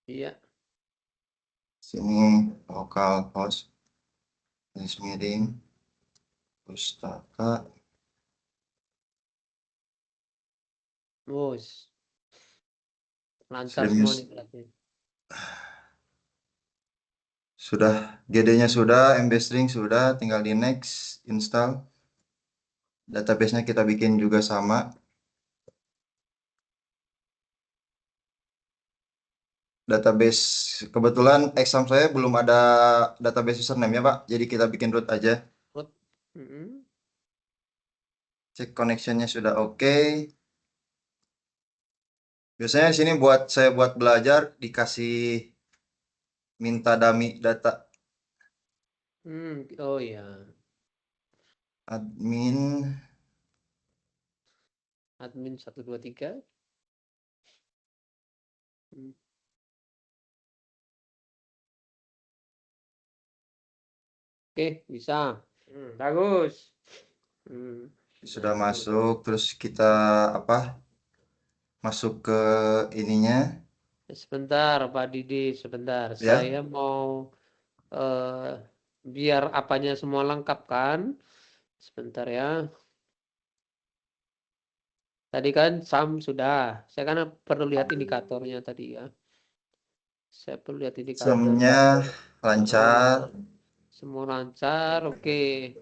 Iya. sini localhost garis miring pustaka. Oh, lancar semua nih Slimnews berarti. sudah, GD-nya sudah, MB string sudah, tinggal di next, install. Database-nya kita bikin juga sama. Database, kebetulan exam saya belum ada database username ya, Pak. Jadi kita bikin root aja. Hmm. Cek connection-nya sudah oke. Biasanya di sini saya buat belajar dikasih minta dummy data Oh ya. admin. Admin 123. Hmm. Oke, bisa. Bagus. Hmm. Sudah Nah, masuk, terus kita apa? Masuk ke ininya sebentar Pak Didi, sebentar. ya. Saya mau biar apanya semua lengkap kan. Sebentar ya. Tadi kan SAM sudah. Saya kan perlu lihat indikatornya tadi ya. Saya perlu lihat indikator. Semnya lancar. Semua lancar, oke.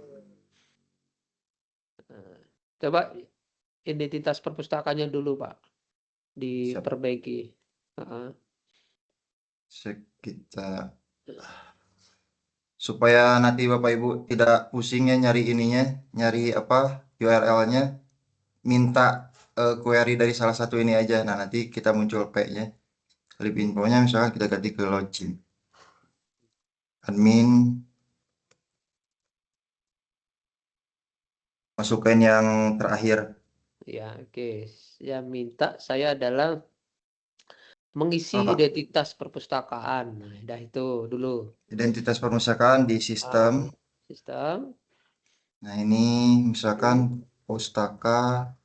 Nah, coba identitas perpustakaannya dulu, Pak. Diperbaiki. Kita supaya nanti Bapak Ibu tidak pusingnya nyari ininya, nyari apa URL-nya, minta query dari salah satu ini aja. Nah, nanti kita muncul P-nya. Lebih infonya misalkan kita ganti ke login. Admin masukkan yang terakhir. Ya, oke. Yang minta saya adalah mengisi Apa? identitas perpustakaan. Nah, udah itu dulu. Identitas perpustakaan di sistem. Sistem. Nah, ini misalkan pustaka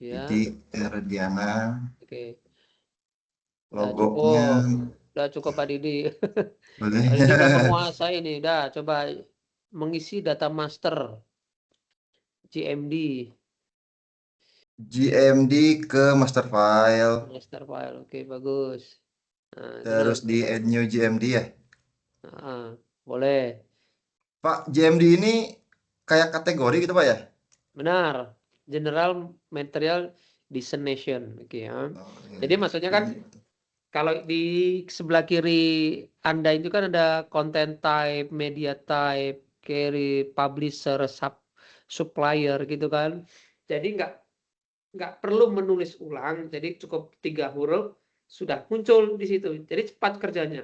Ya. Didik Erdiana. Oke. Logonya Udah cukup Pak Didi. boleh. Pak Didi udah menguasai nih. Udah coba mengisi data master GMD. GMD ke master file. Master file. Oke, bagus. Nah, Terus di add new GMD ya. Boleh. Pak, GMD ini kayak kategori gitu Pak ya? Benar. General Material Destination. Oke ya. Jadi maksudnya kan kalau di sebelah kiri Anda itu kan ada content type, media type, carry, publisher, supplier gitu kan. Jadi nggak perlu menulis ulang. Jadi cukup 3 huruf sudah muncul di situ. Jadi cepat kerjanya.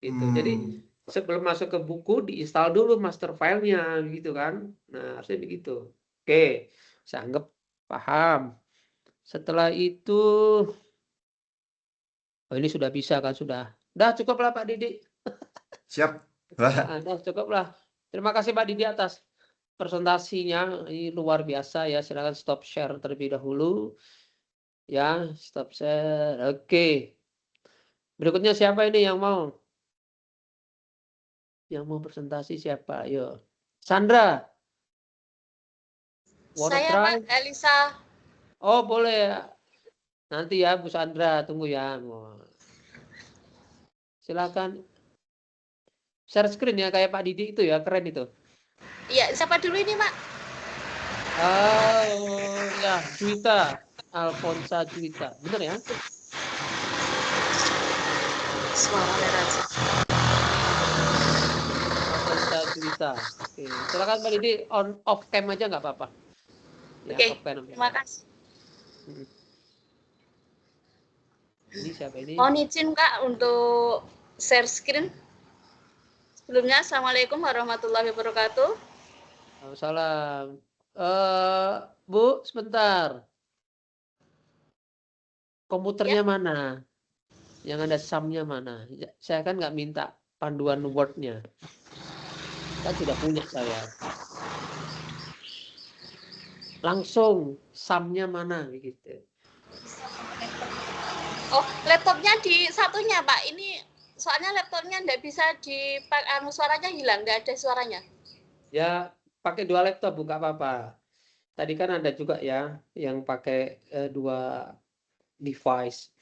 Gitu. Jadi sebelum masuk ke buku diinstal dulu master filenya gitu kan. Nah, harusnya begitu. Oke, saya anggap paham. Setelah itu ini sudah bisa kan sudah. Dah cukup lah Pak Didi. Siap. Lah. Dah cukup lah. Terima kasih Pak Didi atas presentasinya. Ini luar biasa ya. Silakan stop share terlebih dahulu. Ya, stop share. Oke. Berikutnya siapa ini yang mau? Yang mau presentasi siapa? Ayo. Sandra. Saya Pak Elisa. Oh boleh. Nanti ya Bu Sandra. Tunggu ya. Silakan. Share screen ya kayak Pak Didi itu ya. Keren itu. Iya, siapa dulu ini Pak? Ya, Juwita. Alfonsa Juwita. Bener ya? Suaranya Raja. Alfonsa Juwita. Oke. Silakan Pak Didi on off cam aja nggak apa-apa. Ya, Oke, off cam. terima kasih. Ini siapa ini? Mohon izin Kak untuk share screen. Sebelumnya, Assalamualaikum warahmatullahi wabarakatuh. Waalaikumsalam. Bu, sebentar. Komputernya mana? Yang ada SAM-nya mana? Saya kan nggak minta panduan Word-nya. Kan sudah punya saya. Langsung SAM-nya mana gitu. Oh, laptopnya di satunya Pak. Ini soalnya laptopnya nggak bisa suaranya hilang, nggak ada suaranya. Ya, pakai 2 laptop buka apa-apa. Tadi kan ada juga ya yang pakai 2 device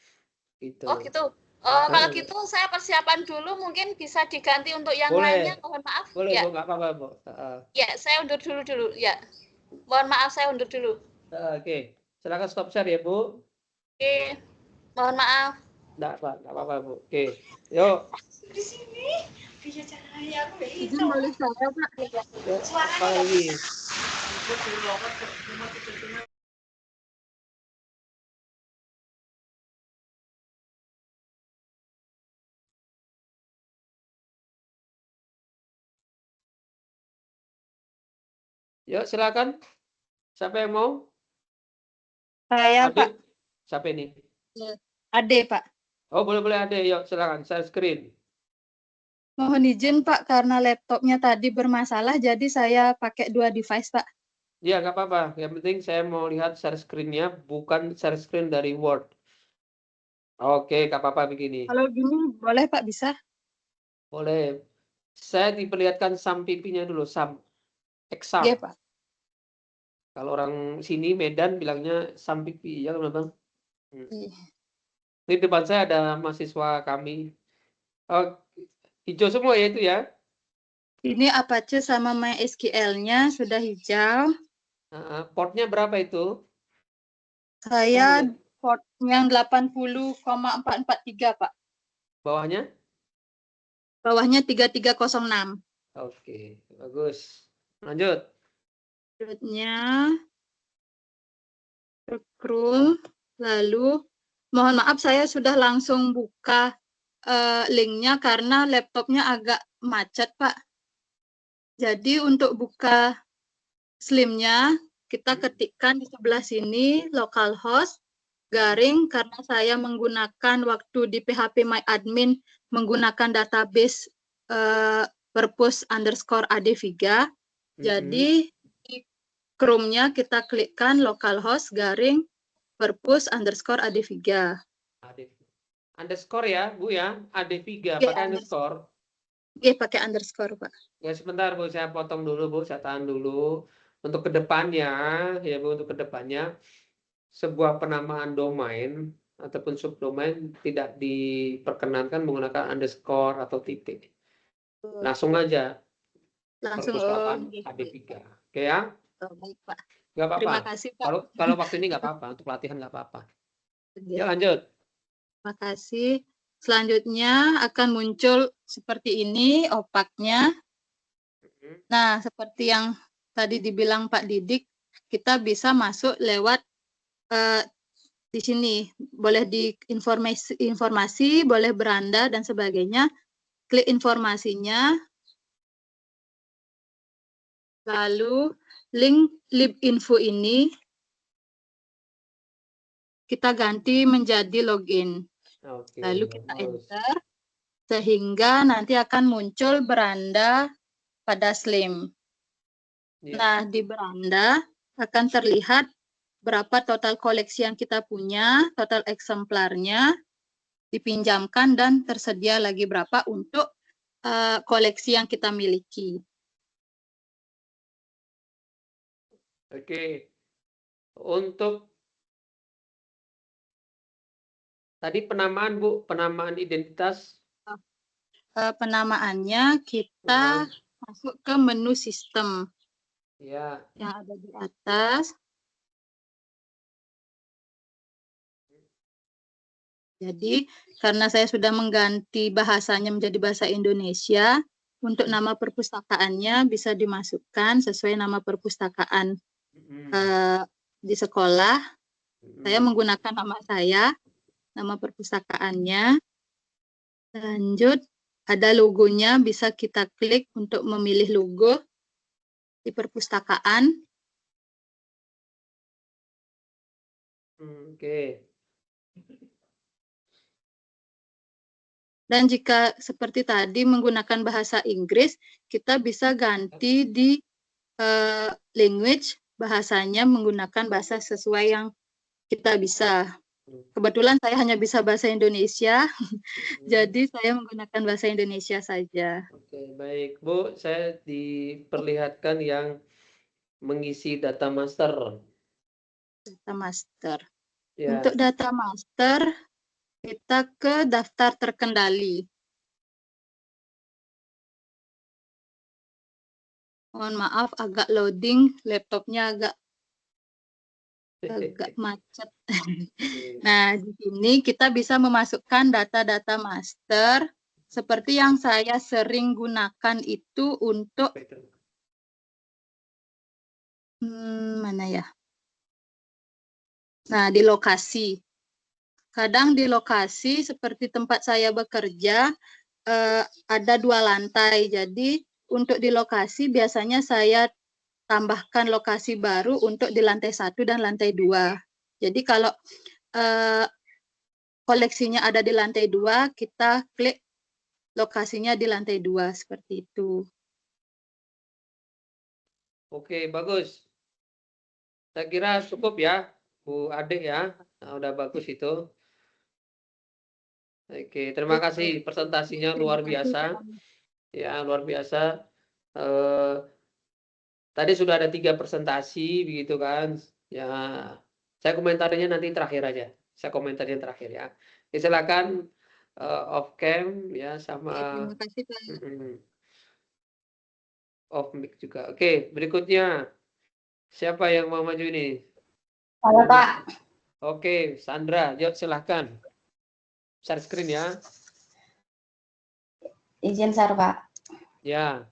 gitu. Oh gitu. Kalau gitu saya persiapan dulu, mungkin bisa diganti untuk yang lainnya. Mohon maaf. Boleh ya. Bu, nggak apa-apa Bu. Ya, saya undur dulu ya. Mohon maaf, saya undur dulu. Oke. Silakan stop share ya Bu. Oke. Mohon maaf. Nggak apa-apa Bu. Oke. Yuk. Di sini bisa cahaya aku Izin boleh saya Pak. Apa lagi? Yuk silakan. Siapa yang mau? Saya Ade? Pak. Siapa ini? Ade Pak. Oh boleh Ade. Yuk silakan. Share screen. Mohon izin Pak, karena laptopnya tadi bermasalah, jadi saya pakai 2 device Pak. Ya nggak apa-apa. Yang penting saya mau lihat share screen-nya, bukan share screen dari Word. Oke, nggak apa-apa begini. Kalau gini boleh Pak, bisa? Boleh. Saya diperlihatkan SAM pipinya dulu, SAM. Exam. Iya Pak. Kalau orang sini Medan bilangnya Sampipi, ya kan Bang? Iya. Di depan saya ada mahasiswa kami. Oh, hijau semua ya itu ya. Ini Apache sama MySQL-nya sudah hijau. Portnya berapa itu? Saya port yang 80,443, Pak. Bawahnya? Bawahnya 3306. Oke, bagus. Lanjut. Berikutnya scroll, lalu mohon maaf saya sudah langsung buka linknya karena laptopnya agak macet, Pak. Jadi untuk buka slimnya kita ketikkan di sebelah sini localhost garing karena saya menggunakan waktu di PHP My Admin menggunakan database purpose_adviga. Jadi di Chrome-nya kita klikkan localhost garing purpose_adviga. Underscore ya, Bu ya. Adviga Oke, pakai underscore. Oke, pakai underscore, Pak. Ya sebentar Bu, saya potong dulu Bu, saya tahan dulu. Untuk kedepannya, ya Bu, untuk kedepannya sebuah penamaan domain ataupun subdomain tidak diperkenankan menggunakan underscore atau titik. Langsung aja. Langsung Perpustakaan gitu. AD3. Oke ya? Oh, baik, Pak. Nggak apa-apa. Terima kasih, Pak. Kalau waktu ini nggak apa-apa, untuk latihan nggak apa-apa. Ya lanjut. Terima kasih. Selanjutnya akan muncul seperti ini opaknya. Nah, seperti yang tadi dibilang Pak Didik, kita bisa masuk lewat di sini. Boleh di informasi, boleh beranda dan sebagainya. Klik informasinya. Lalu link libinfo ini kita ganti menjadi login. Oke, Lalu kita bagus. enter sehingga nanti akan muncul beranda pada slim. Ya. Nah, di beranda akan terlihat berapa total koleksi yang kita punya, total eksemplarnya, dipinjamkan dan tersedia lagi berapa untuk koleksi yang kita miliki. Oke. Untuk tadi penamaan Bu, penamaan identitas. Penamaannya kita masuk ke menu sistem. Ya. Yang ada di atas. Jadi, karena saya sudah mengganti bahasanya menjadi bahasa Indonesia, untuk nama perpustakaannya bisa dimasukkan sesuai nama perpustakaan di sekolah. Saya menggunakan nama saya, nama perpustakaannya. Lanjut, ada logonya, bisa kita klik untuk memilih logo di perpustakaan. Oke. Dan jika seperti tadi menggunakan bahasa Inggris, kita bisa ganti di language, bahasanya menggunakan bahasa sesuai yang kita bisa. Kebetulan saya hanya bisa bahasa Indonesia, jadi saya menggunakan bahasa Indonesia saja. Oke, baik Bu, saya diperlihatkan yang mengisi data master. Data master. Ya. Untuk data master, kita ke daftar terkendali. Mohon maaf, agak loading, laptopnya agak macet. Nah, di sini kita bisa memasukkan data-data master seperti yang saya sering gunakan itu untuk mana ya? Nah, di lokasi. Kadang di lokasi seperti tempat saya bekerja ada 2 lantai. Jadi untuk di lokasi biasanya saya tambahkan lokasi baru untuk di lantai 1 dan lantai 2. Jadi kalau koleksinya ada di lantai 2, kita klik lokasinya di lantai 2, seperti itu. Oke, bagus. Saya kira cukup ya, Bu Ade ya. Nah, udah bagus itu. Oke, terima kasih presentasinya luar biasa. Ya, luar biasa. Tadi sudah ada 3 presentasi begitu kan. Ya, saya komentarinya nanti terakhir aja. Saya komentarnya terakhir ya. Ya, silakan off cam ya sama Terima kasih Pak. off mic juga. Oke, berikutnya siapa yang mau maju ini? Halo Pak, Oke, Sandra, yuk silahkan. Share screen ya. izin share Pak. Ya.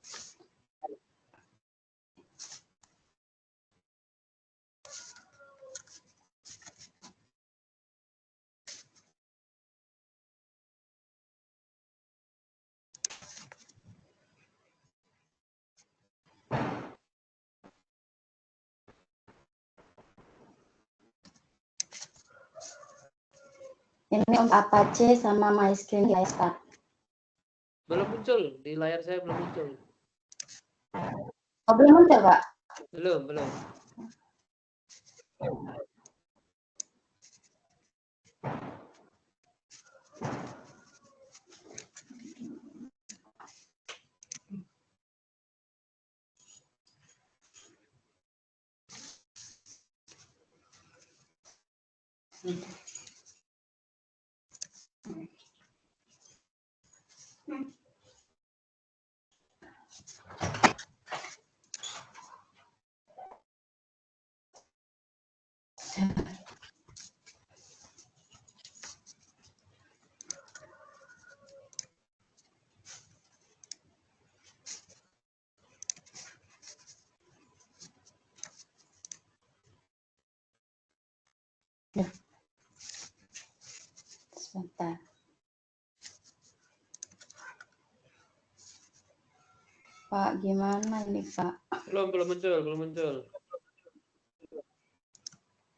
Ini untuk Apache sama MySQL di iStart. Belum muncul di layar saya, belum muncul. Oh, belum muncul Pak? Belum. Sebentar. Pak, gimana ini Pak? Belum muncul.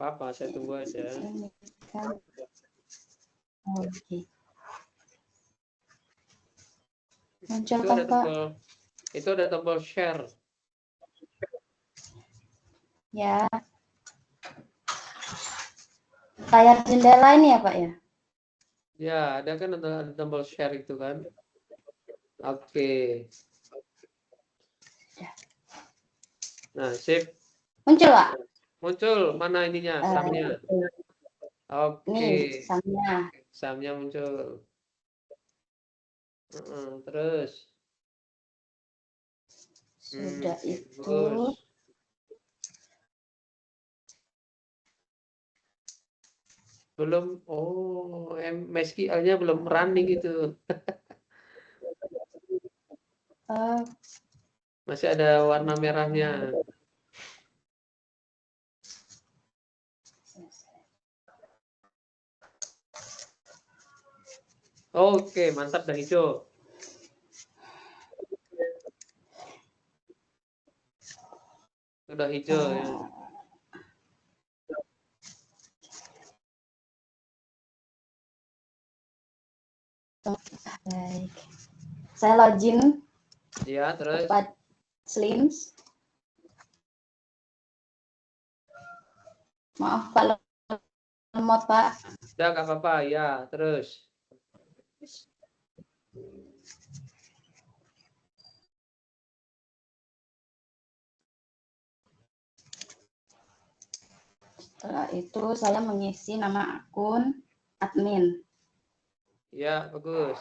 Apa, saya tunggu aja. Ini kan. Oke. Muncul Itu kan ada Pak? tombol, itu ada tombol share. Ya. Layar jendela ini ya Pak ya? Ya, ada kan ada tombol share itu kan. Oke. Nah, sip. Muncul Pak? Muncul mana ininya, samnya. Oke. Nih, samnya. Samnya muncul. Terus. Sudah itu. Bagus. Belum, MySQL-nya belum running gitu. Masih ada warna merahnya. Oke, mantap dah hijau. Sudah hijau ya. Baik. Saya login. Ya, terus. Pak Slims. Maaf Pak, lemot Pak. Udah nggak apa-apa, ya, terus. Setelah itu saya mengisi nama akun admin. Ya, bagus.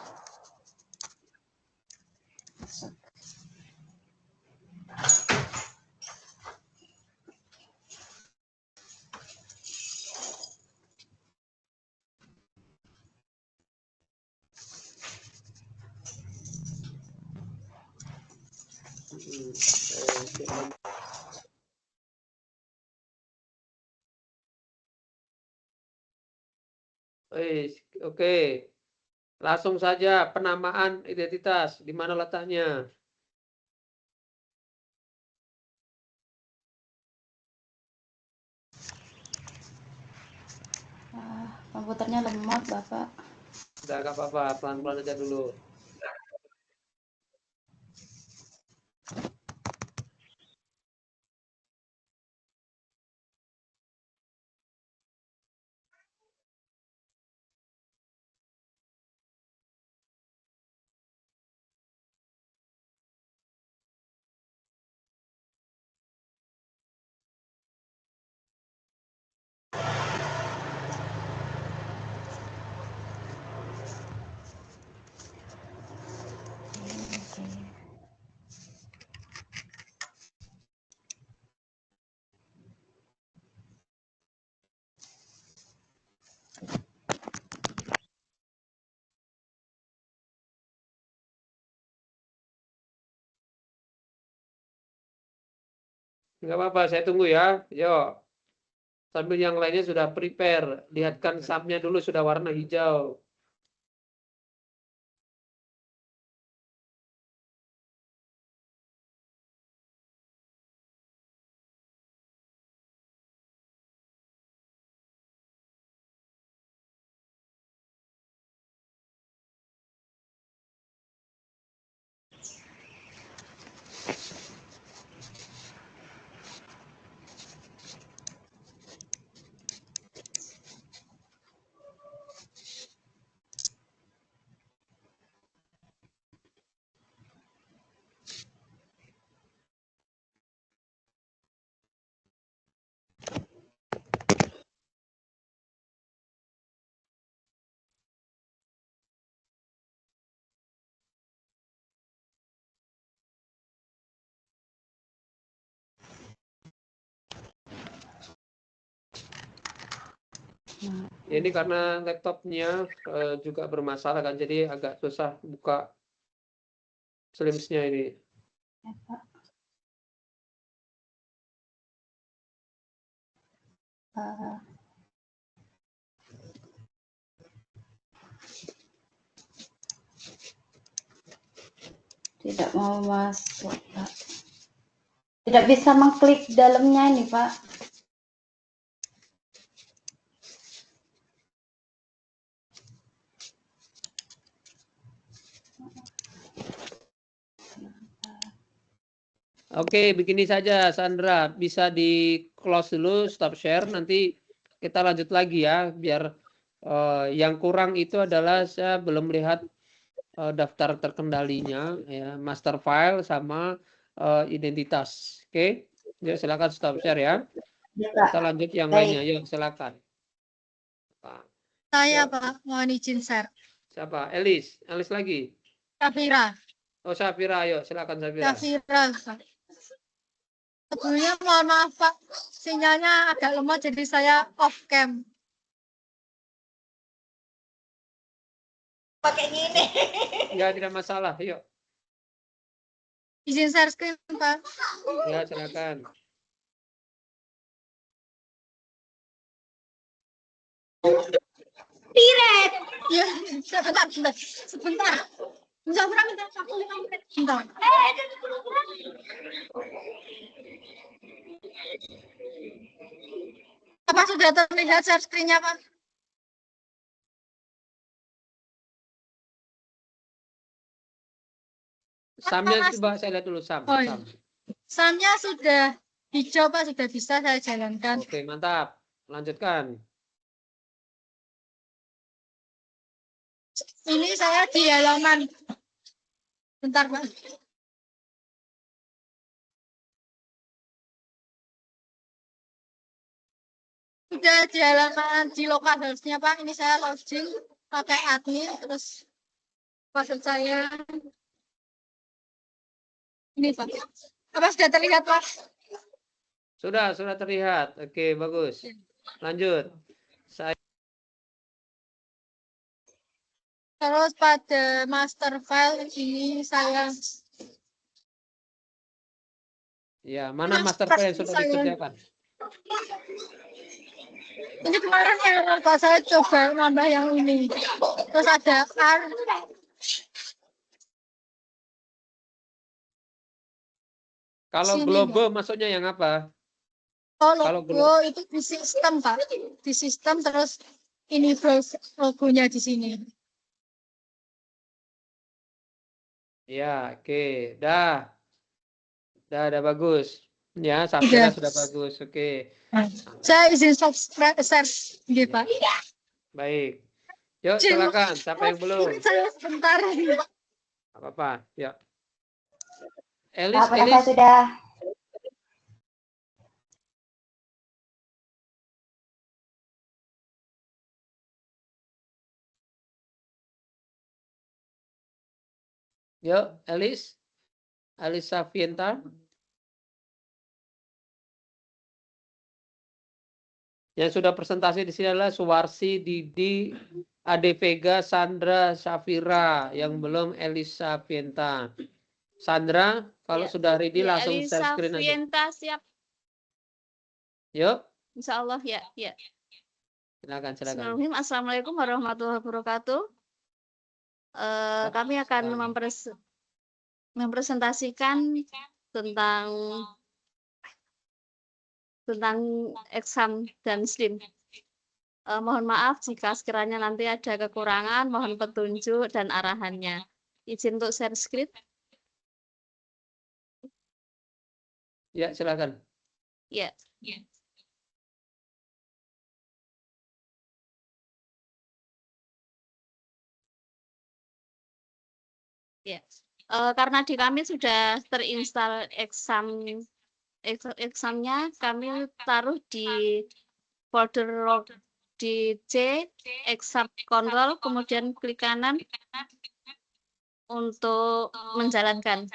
Oke. Langsung saja penamaan identitas. Di mana letaknya? Komputernya lemot Bapak. Udah nggak apa-apa, pelan-pelan aja dulu. Nggak apa-apa, saya tunggu ya. Yuk. Sambil yang lainnya sudah prepare. Lihatkan subnya dulu sudah warna hijau. Ini karena laptopnya juga bermasalah kan, jadi agak susah buka Slims-nya ini. Ya, Pak. Tidak mau masuk, Pak. Tidak bisa mengklik dalamnya ini, Pak. Oke, begini saja Sandra, bisa di close dulu, stop share, nanti kita lanjut lagi ya, biar yang kurang itu adalah saya belum lihat daftar terkendalinya, ya, master file sama identitas. Oke, yuk silakan stop share ya. Ya, Pak. Kita lanjut yang Baik. lainnya, yuk silakan. Pak. Saya, Ya. Pak, mohon izin share. Siapa? Elis lagi. Safira. Oh, Safira, ayo silakan Safira. Safira, Pak. Sebelumnya mohon maaf, Pak. Sinyalnya agak lemah, jadi saya off cam. Pakai gini. Ya, tidak masalah, yuk. Izin share screen, Pak. Ya, silakan. Piret. Ya, sebentar. Zafra minta waktu 5 menit. Bentar. Apa sudah terlihat share screen-nya, Pak? Samnya Mas. coba saya lihat dulu Sam. Oh, iya. Samnya sudah hijau, Pak, sudah bisa saya jalankan. Oke, mantap. Lanjutkan. Ini saya di halaman. Bentar, Pak. Sudah di halaman di localhost-nya, Pak. Ini saya login pakai admin, terus password saya. Ini, Pak. Apa sudah terlihat, Pak? Sudah terlihat. Oke, bagus. Lanjut. Terus pada master file ini saya. Ya, mana master file yang sudah dikerjakan? Ini kemarin yang Pak saya coba nambah yang ini. Terus ada R. Kalau Sini, Globo maksudnya yang apa? Oh, Kalau logo itu di sistem, Pak. Di sistem terus ini logonya di sini. Ya, oke. Dah bagus. Ya, Safira sudah bagus. Oke. Saya izin subscribe, share, gitu, Pak. Baik. Yuk, silakan. Siapa yang belum? Saya sebentar. Apa-apa. Yuk. Apa Elis. saya sudah? Yuk, Elisa Fienta. Yang sudah presentasi di sini adalah Suwarsi, Didi, Ade Vega, Sandra, Safira. Yang belum Elisa Fienta. Sandra, kalau sudah ready langsung share Elisa screen aja. Fienta siap. Yuk, Insya Allah ya. silakan. Bismillahirrahmanirrahim. Assalamualaikum warahmatullahi wabarakatuh. Kami akan mempresentasikan tentang exam dan SLIM. Mohon maaf jika sekiranya nanti ada kekurangan, mohon petunjuk dan arahannya. Izin untuk share screen. Ya, silakan. Ya. Karena di kami sudah terinstall examnya, kami taruh di folder log di C, exam control, kemudian klik kanan untuk menjalankan.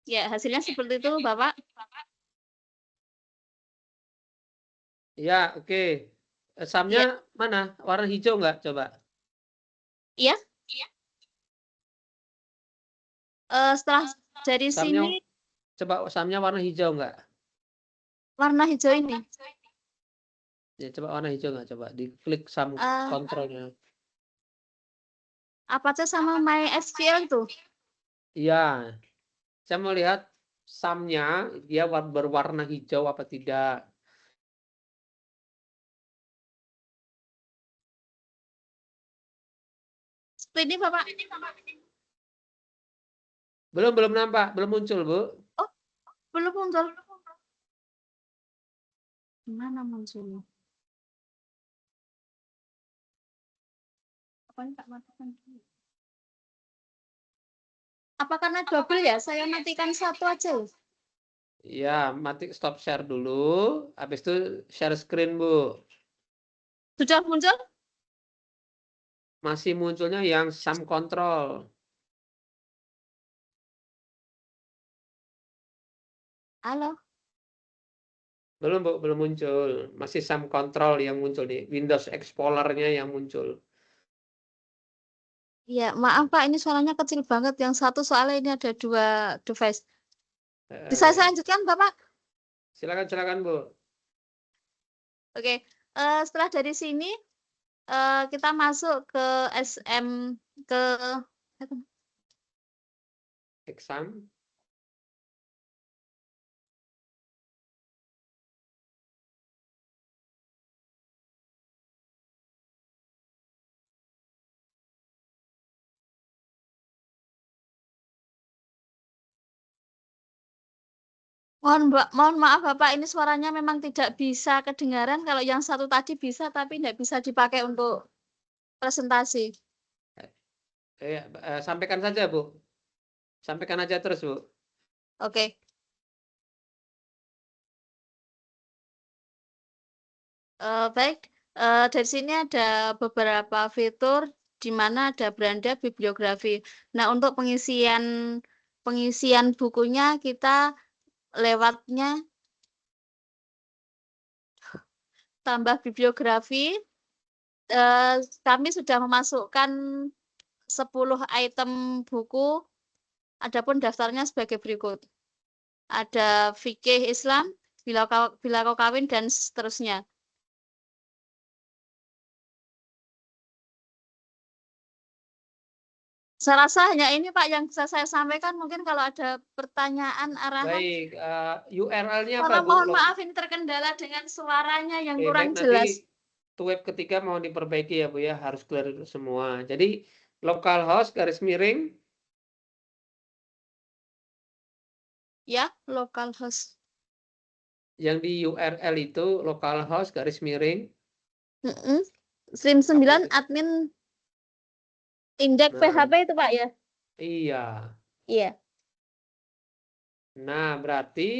Ya, hasilnya seperti itu, Bapak. Ya, oke. Examnya mana? Warna hijau nggak? Coba. Iya. Setelah dari Examnya, sini, coba examnya warna hijau nggak? warna hijau ini. Ya, coba warna hijau nggak? Coba diklik sum kontrolnya. Apa aja sama MySQL tuh? Iya. Saya mau lihat sumnya dia berwarna hijau apa tidak. Seperti ini, Bapak. Belum nampak, belum muncul, Bu. Oh, belum muncul. Gimana munculnya? Apa karena double ya? Saya matikan satu aja. Iya, mati stop share dulu. Habis itu share screen, Bu. Sudah muncul? Masih munculnya yang sum control. Halo. Belum, Bu, belum muncul. Masih sum control yang muncul nih. Windows Explorer-nya yang muncul. Iya, maaf Pak, ini suaranya kecil banget. Yang satu soalnya ini ada 2 device. Bisa saya lanjutkan, Bapak? Silakan, Bu. Oke, setelah dari sini kita masuk ke Exam. Mohon maaf Bapak, ini suaranya memang tidak bisa kedengaran. Kalau yang satu tadi bisa, tapi tidak bisa dipakai untuk presentasi. Sampaikan saja, Bu. Sampaikan aja terus, Bu. Oke. Baik, dari sini ada beberapa fitur di mana ada beranda bibliografi. Nah, untuk pengisian bukunya kita lewatnya tambah bibliografi. Kami sudah memasukkan 10 item buku. Adapun daftarnya sebagai berikut. Ada fikih Islam, bila kau kawin, dan seterusnya. Saya rasa hanya ini Pak yang bisa saya sampaikan. Mungkin kalau ada pertanyaan arahan. Baik, URL-nya apa, Kalau Bu? mohon maaf ini terkendala dengan suaranya yang kurang baik, jelas. Nanti web ketiga mau diperbaiki ya, Bu ya, harus clear semua. Jadi localhost garis miring. Ya, localhost. Yang di URL itu localhost garis miring. Stream 9 admin indeks PHP itu Pak ya? Iya. Iya. Nah, berarti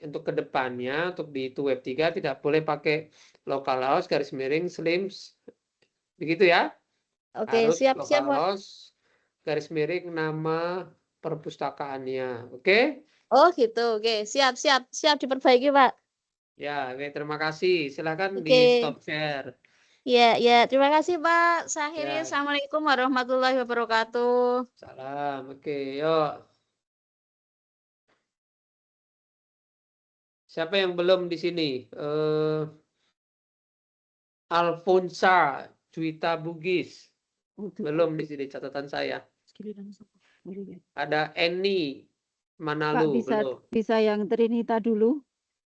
untuk kedepannya, untuk di itu web 3 tidak boleh pakai localhost garis miring slims. Begitu ya? Oke, Harus siap Pak. localhost garis miring nama perpustakaannya. Oke? Oh gitu, oke. Siap diperbaiki Pak. Ya, oke, terima kasih. Silakan di Oke. stop share. Ya, terima kasih Pak. Saya akhiri. Ya. Assalamualaikum warahmatullahi wabarakatuh. Salam. Oke, yuk. Siapa yang belum di sini? Alfonsa Juwita Bugis. Belum di sini catatan saya. Ada Eni Pak, Manalu, belum. bisa yang Trinita dulu.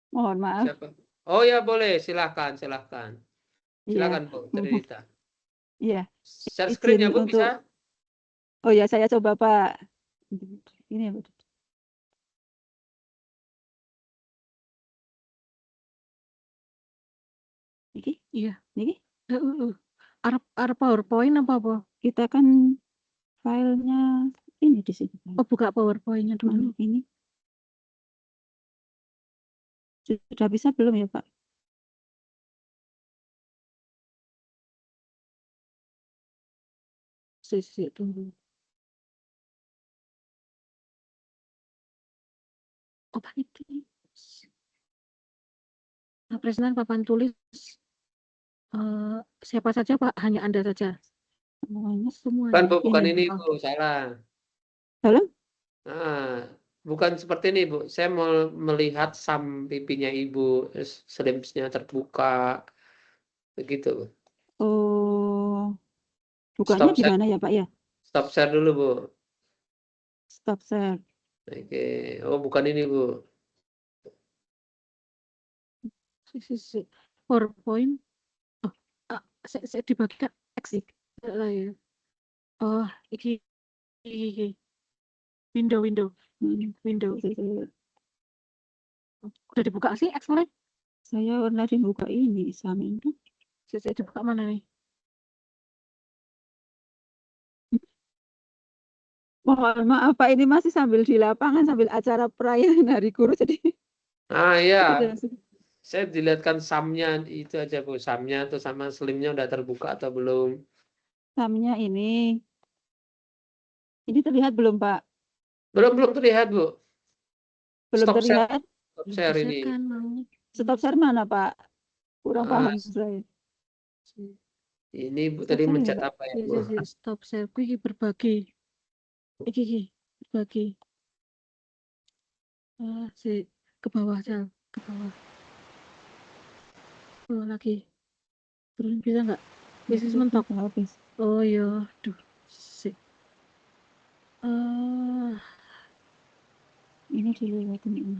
Mohon maaf. Siapa? Oh ya boleh, silahkan. Iya. Silakan Bu Trinita. Iya. Share screen ya Izin Bu, untuk. bisa? Oh ya, saya coba Pak. Ini ya, Bu. Niki? Iya. Niki? Arep PowerPoint apa? Kita kan filenya ini di sini. Oh, buka PowerPoint-nya dulu. Ini. Sudah bisa belum ya, Pak? Tunggu. Oh, Pak itu. Nah, Presiden papan tulis siapa saja Pak? Hanya Anda saja. Semuanya. Bukan Bu, bukan ini Bu, salah. Salah? Bukan seperti ini Bu. Saya mau melihat SAM pipinya Ibu, slimsnya terbuka, begitu. Oh, bukanya di mana ya Pak ya? Stop share dulu Bu. Stop share. Oke. Oh bukan ini Bu. PowerPoint. Oh, saya dibagikan X lah ya. Oh, iki. Window. Udah dibuka sih X-nya? Saya pernah dibuka ini sama itu. Saya dibuka mana nih? Mohon maaf Pak, ini masih sambil di lapangan, sambil acara perayaan Hari Guru, jadi. Iya. Saya dilihatkan SAM-nya itu aja Bu. SAM-nya atau sama slimnya udah terbuka atau belum? SAM-nya ini. Ini terlihat belum Pak? Belum terlihat Bu. Belum Stop terlihat. Stop share ini. Stop share mana Pak? Kurang paham saya. Ini Bu tadi mencet apa ya Bu? Stop share. Iki berbagi. Iki berbagi. Ke bawah aja, ke bawah. Oh, lagi. Turun bisa nggak? Bisa mentok habis. Oh ya, aduh. Ini dilewatin ini.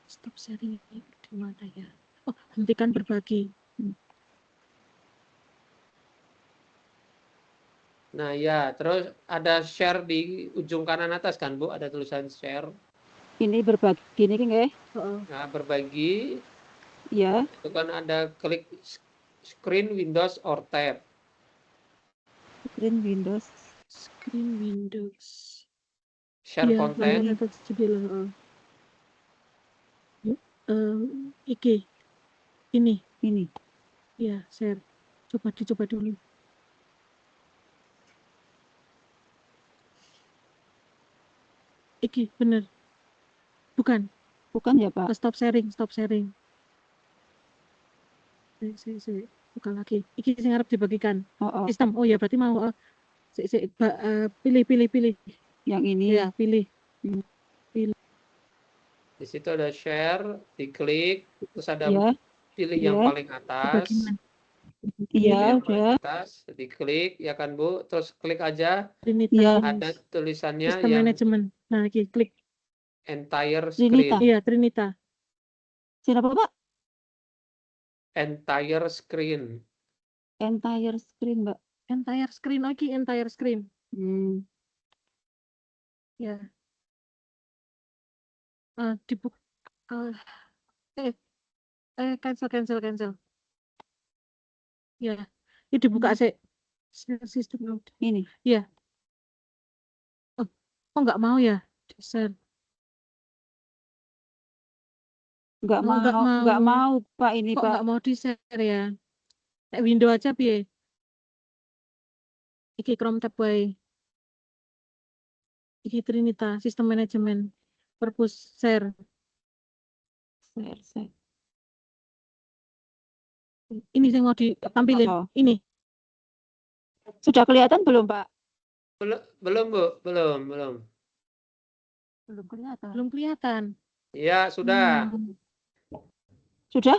Stop sharing ini di mana ya? Oh, hentikan berbagi. Nah ya, terus ada share di ujung kanan atas kan Bu, ada tulisan share. Ini berbagi ini nggih. Nah, berbagi. Ya. Itu kan ada klik screen Windows or tab. Screen Windows. Share content. Ini. Ya, share. Dicoba dulu. Iki, bener. Bukan ya Pak? Stop sharing. Bukan lagi. Iki sing arep dibagikan. Sistem. Oh ya, berarti mau pilih. Yang ini. Ya, pilih. Di situ ada share, diklik, terus ada pilih yang paling atas. Iya, udah. Atas, diklik ya kan Bu, terus klik aja. Trinita. Ada tulisannya Sistem yang manajemen. Nah, iki klik. Entire screen. Iya, Trinita. Siapa Pak? Entire screen. Entire screen, Mbak. Entire screen, oke, entire screen. Ya. Dibuka. Cancel. Ya, ini dibuka sih. Sistem ini. Ya. Oh, kok nggak mau ya? Share. Nggak mau Pak ini kok Pak. Nggak mau di share ya? Window aja piye? Iki Chrome tab wae. Iki Trinita, sistem manajemen. Purpose share. Ini yang mau ditampilin. Ini. Sudah kelihatan belum Pak? Belum, Bu, belum. Belum kelihatan. Belum kelihatan. Ya, sudah. Sudah?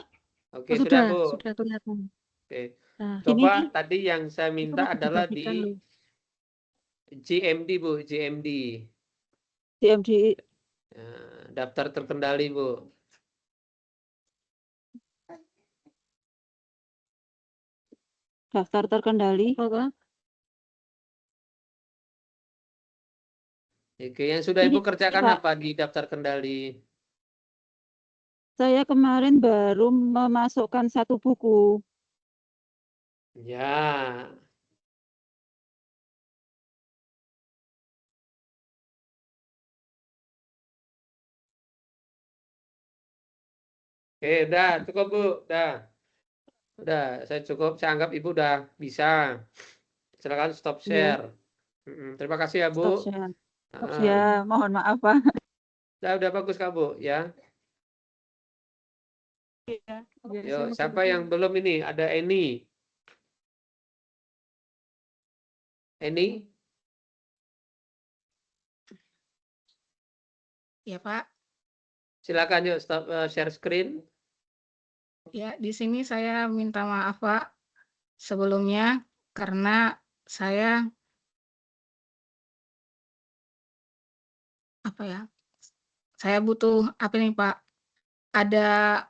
Oke, Oh, sudah, Bu. sudah kelihatan. Oke. Nah, Coba Ini tadi yang saya itu minta lagi adalah dibagikan di loh. GMD, Bu, GMD. DMD Daftar terkendali, Bu. daftar terkendali. Oh, Oke, yang sudah Ini, Ibu kerjakan Pak, apa di daftar kendali? saya kemarin baru memasukkan satu buku. Ya. Oke, udah cukup, Bu. Udah, saya anggap Ibu udah bisa. Silakan stop Ya, share. Terima kasih ya, Bu. stop share. Heeh. Ya, mohon maaf, Pak. Udah bagus, Kak, Bu, ya. Ya, Yuk, siapa yang belum ini? Ada Eni. Eni? Ya, Pak. Silakan yuk stop share screen. Ya, di sini saya minta maaf, Pak, sebelumnya karena saya apa ya? Saya butuh apa nih, Pak? Ada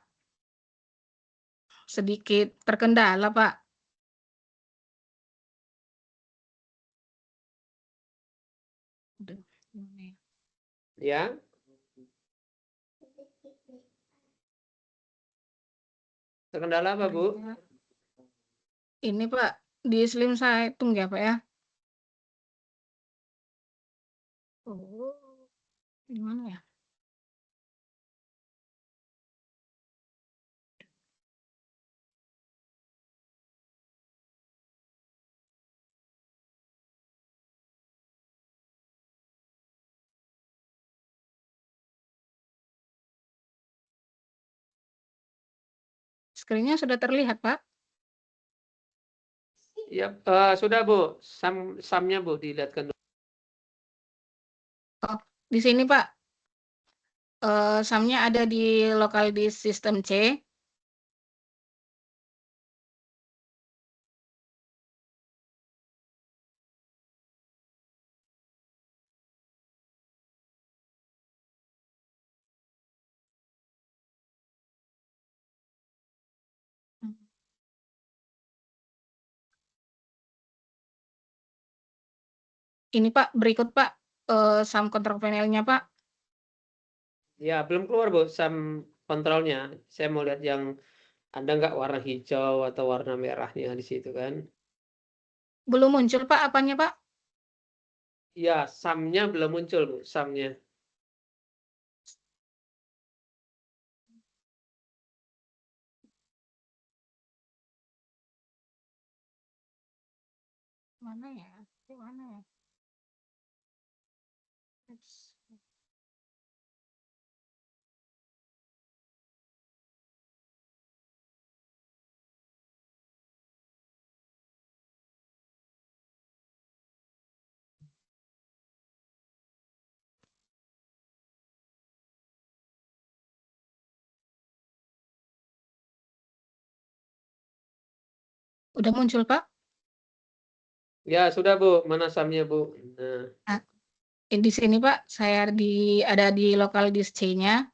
sedikit terkendala, Pak. Udah, gimana ya? Ya. Terkendala apa, Bu? Ini, Pak, di Slim saya tunggu ya, Pak ya. Oh, gimana ya? Screen-nya sudah terlihat, Pak? Ya, sudah, Bu. Sumnya, Bu, dilihatkan dulu. Oh, di sini, Pak. Sum-nya ada di local disk system C. Ini, Pak, berikut, Pak, sum control panel-nya, Pak. Ya, belum keluar, Bu, sum kontrolnya. Saya mau lihat yang ada nggak warna hijau atau warna merahnya di situ kan? Belum muncul, Pak, apanya, Pak? Ya, sumnya belum muncul, Bu, sumnya. Mana ya? Di mana ya? Udah muncul, Pak? Ya, sudah, Bu. Mana sumnya, Bu? Nah. Di sini, Pak, saya ada di local disk C-nya.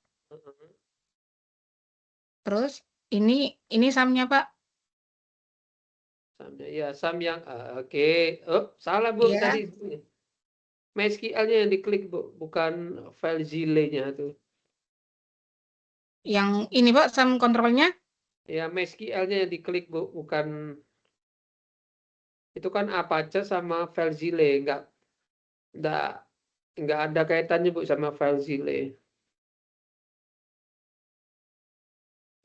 Terus ini sum-nya, Pak. Sumnya, ya, sum yang oke. Oh, salah, Bu, Iya. tadi. MySQL-nya yang diklik, Bu, bukan file Zile-nya tuh. Yang ini, Pak, sum kontrolnya? Ya, MySQL-nya yang diklik, Bu, bukan itu kan Apache sama FileZilla, nggak ada kaitannya, Bu, sama FileZilla.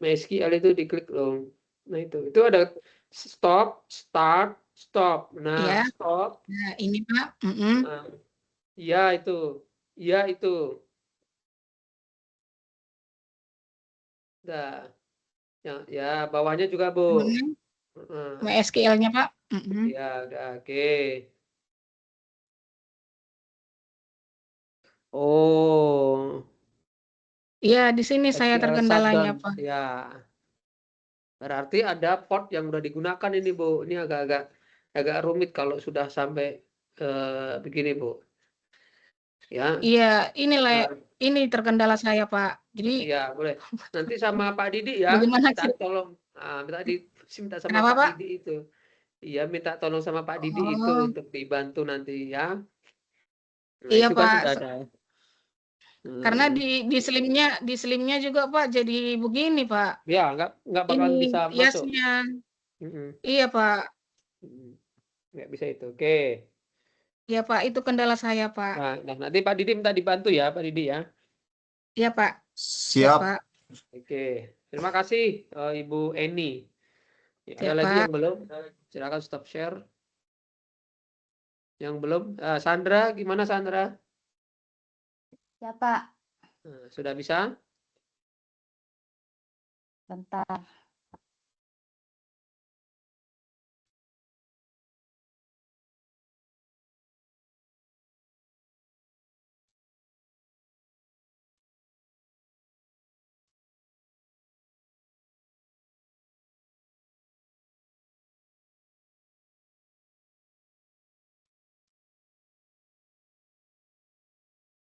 MySQL itu diklik loh. Nah, itu ada stop, start, stop. Nah, Iya. stop. Nah, ini, Pak. Nah, iya itu. Iya itu. Dah. Ya, bawahnya juga, Bu. MySQL-nya, Pak. Ya, udah, oke. Oh, Iya, di sini saya SQL terkendalanya, shutdown. Pak. Ya, berarti ada port yang udah digunakan ini, Bu. Ini agak rumit kalau sudah sampai begini, Bu. Ya, Iya, inilah nah, ini terkendala saya, Pak. Jadi iya boleh. Nanti sama Pak Didi ya, bagaimana minta tolong, minta sama kenapa, Pak Pak? Didi itu. Iya, minta tolong sama Pak Didi itu Oh, untuk dibantu nanti ya. Nah, iya, itu kan Pak. sudah ada. Karena di slimnya juga, Pak, jadi begini, Pak. Ya, nggak bakalan Ini bisa masuk. hiasnya. Mm-mm. Iya, Pak. Mm. Nggak bisa itu. Oke. Iya, Pak. Itu kendala saya, Pak. Nah, nanti Pak Didi minta dibantu ya, Pak Didi ya. Iya, Pak. Iya, Siap. Pak. Oke. Terima kasih Ibu Eni. Ya, ada Siap, lagi Pak. yang belum? Silakan stop share. Yang belum? Sandra, gimana Sandra? Ya, Pak. Nah, sudah bisa? Bentar.